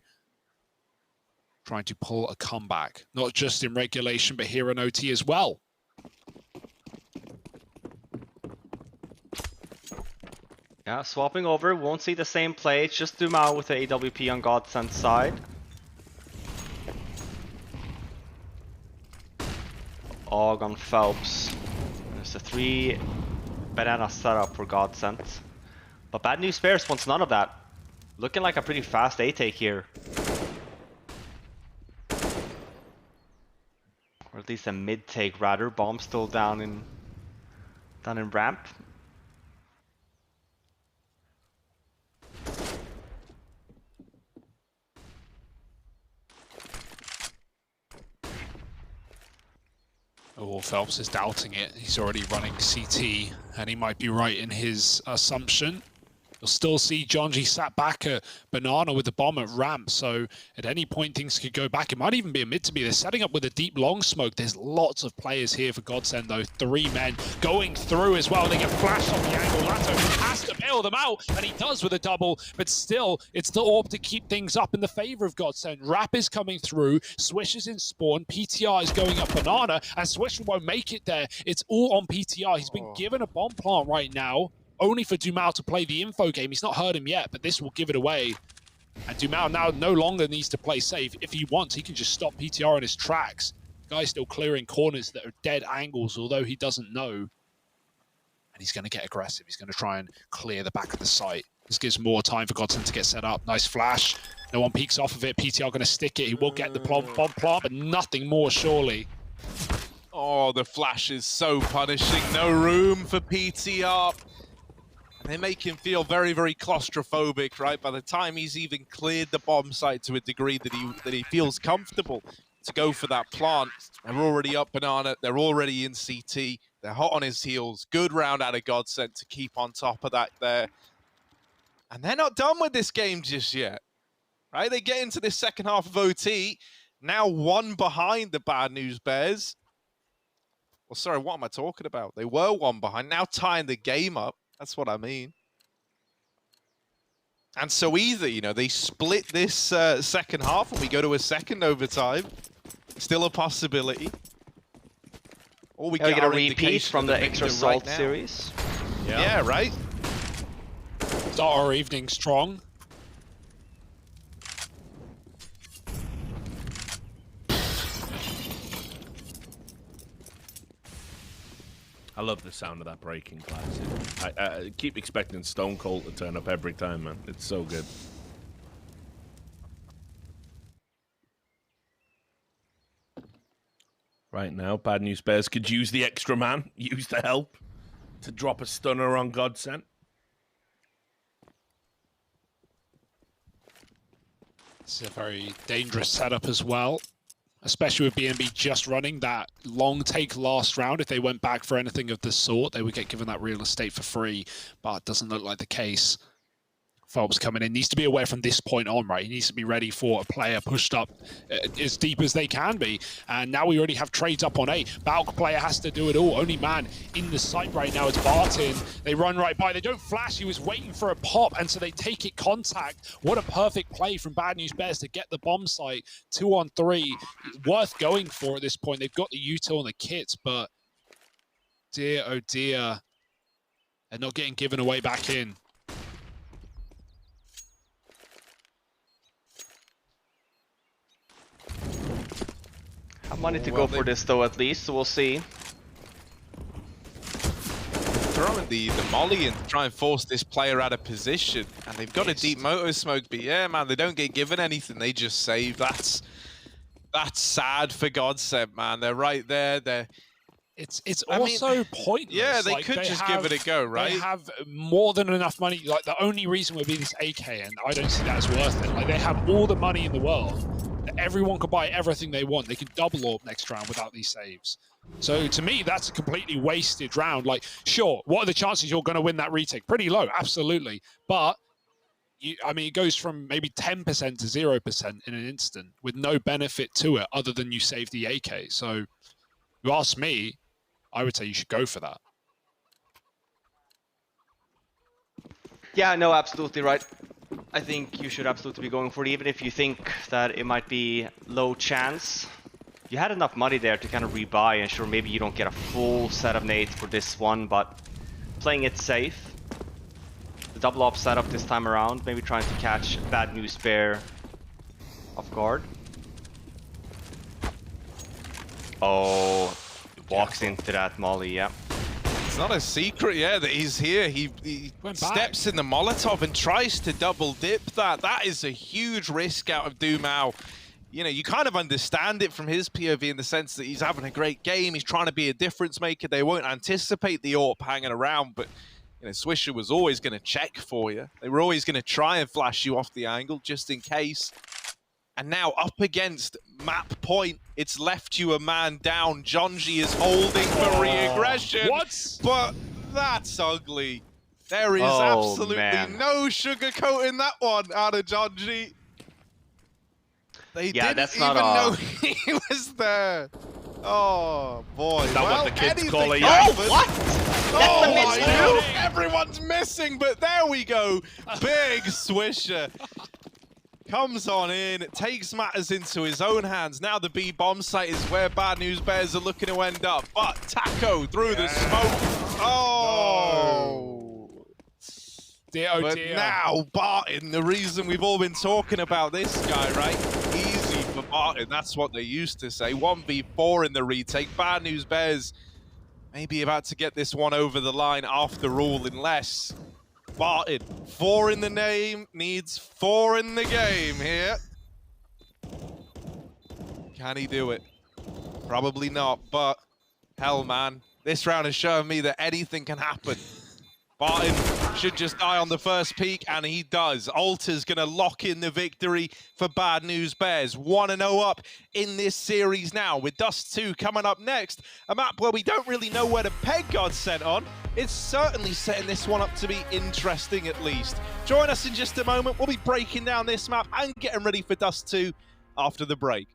Speaker 3: Trying to pull a comeback, not just in regulation, but here in OT as well.
Speaker 1: Yeah, swapping over, won't see the same play. It's just Dumao with the AWP on GODSENT's side. Og on Phelps. There's a 3 banana setup for GODSENT. But Bad News Bears wants none of that. Looking like a pretty fast A-take here. Or at least a mid-take rather. Bomb still down in ramp.
Speaker 3: Oh, Phelps is doubting it. He's already running CT, and he might be right in his assumption. You'll still see John G sat back at Banana with the bomb at ramp, so at any point things could go back. It might even be a mid to be. They're setting up with a deep long smoke. There's lots of players here for GODSENT though. 3 men going through as well. They get flashed off the angle. Lato has to bail them out, and he does with a double, but still, it's the AWP to keep things up in the favor of GODSENT. Rap is coming through, Swish is in spawn, PTR is going up Banana, and Swish won't make it there. It's all on PTR. He's been given a bomb plant right now, only for Dumao to play the info game. He's not heard him yet, but this will give it away. And Dumao now no longer needs to play safe. If he wants, he can just stop PTR in his tracks. Guy's still clearing corners that are dead angles, although he doesn't know. And he's going to get aggressive. He's going to try and clear the back of the site. This gives more time for GODSENT to get set up. Nice flash. No one peeks off of it. PTR going to stick it. He will get the bomb plant, but nothing more surely.
Speaker 4: Oh, the flash is so punishing. No room for PTR. They make him feel very, very claustrophobic, right? By the time he's even cleared the bomb site to a degree that he feels comfortable to go for that plant, they're already up Banana. They're already in CT. They're hot on his heels. Good round out of GODSENT to keep on top of that there. And they're not done with this game just yet, right? They get into this second half of OT, now 1 behind the Bad News Bears. Well, sorry, what am I talking about? They were 1 behind, now tying the game up. That's what I mean. And so either, you know, they split this second half and we go to a second overtime. Still a possibility. All we
Speaker 1: get a
Speaker 4: are
Speaker 1: repeat
Speaker 4: indication
Speaker 1: from
Speaker 4: of
Speaker 1: the
Speaker 4: victor
Speaker 1: extra
Speaker 4: right
Speaker 1: salt
Speaker 4: now.
Speaker 1: series.
Speaker 4: Yeah, right?
Speaker 3: Start our evening strong.
Speaker 2: I love the sound of that breaking glass. I keep expecting Stone Cold to turn up every time, man. It's so good. Right now, Bad News Bears could use the extra man, use the help to drop a stunner on Godsent.
Speaker 3: It's a very dangerous setup as well, especially with BNB just running that long take last round. If they went back for anything of this sort, they would get given that real estate for free, but it doesn't look like the case. Phelps coming in, needs to be aware from this point on, right? He needs to be ready for a player pushed up as deep as they can be. And now we already have trades up on A. Balk player has to do it all. Only man in the site right now is Barton. They run right by. They don't flash. He was waiting for a pop, and so they take it contact. What a perfect play from Bad News Bears to get the bomb site. 2-on-3. Worth going for at this point. They've got the util and the kits, but dear, oh dear. They're not getting given away back in.
Speaker 1: Have money to go for this though, at least, so we'll see.
Speaker 4: Throwing the molly in to try and force this player out of position, and they've got a deep motor smoke, but yeah, man, they don't get given anything, they just save. That's sad for GODSENT, man. They're right there.
Speaker 3: It's also pointless.
Speaker 4: Yeah, they could just give it a go, right?
Speaker 3: They have more than enough money. Like, the only reason would be this AK, and I don't see that as worth it. Like, they have all the money in the world. Everyone could buy everything they want. They could double orb next round without these saves. So to me, that's a completely wasted round. Like, sure, what are the chances you're going to win that retake? Pretty low, absolutely. But I mean, it goes from maybe 10% to 0% in an instant with no benefit to it other than you save the AK. So if you ask me, I would say you should go for that.
Speaker 1: Yeah, no, absolutely right. I think you should absolutely be going for it, even if you think that it might be low chance. You had enough money there to kind of rebuy, and sure, maybe you don't get a full set of nades for this one, but playing it safe. The double op setup this time around, maybe trying to catch Bad News Bear off guard. Oh, walks into that molly, yeah.
Speaker 4: It's not a secret, yeah, that he's here. He steps in the Molotov and tries to double dip that. That is a huge risk out of Dumao. You know, you kind of understand it from his POV in the sense that he's having a great game. He's trying to be a difference maker. They won't anticipate the AWP hanging around, but you know, Swisher was always going to check for you. They were always going to try and flash you off the angle just in case. And now up against map point, it's left you a man down. Jonji is holding for re-aggression.
Speaker 3: What?
Speaker 4: But that's ugly. There is absolutely no sugarcoating that one out of Jonji. They didn't even know he was there. Oh, boy.
Speaker 2: Is that what the kids call it?
Speaker 1: Oh, what? That's the miss too?
Speaker 4: Everyone's missing, but there we go. Big Swisher. Comes on in, takes matters into his own hands. Now the B bomb site is where Bad News Bears are looking to end up. But Taco through the smoke. Oh!
Speaker 3: No. Dear, oh
Speaker 4: but
Speaker 3: dear.
Speaker 4: now Barton, the reason we've all been talking about this guy, right? Easy for Barton, that's what they used to say. 1v4 in the retake. Bad News Bears maybe about to get this one over the line after all, unless Barton, 4 in the name, needs 4 in the game here. Can he do it? Probably not, but hell, man. This round has shown me that anything can happen. Barton should just die on the first peak, and he does. Alter's going to lock in the victory for Bad News Bears. 1-0 up in this series now, with Dust 2 coming up next. A map where we don't really know where to peg GODSENT on. It's certainly setting this one up to be interesting, at least. Join us in just a moment. We'll be breaking down this map and getting ready for Dust 2 after the break.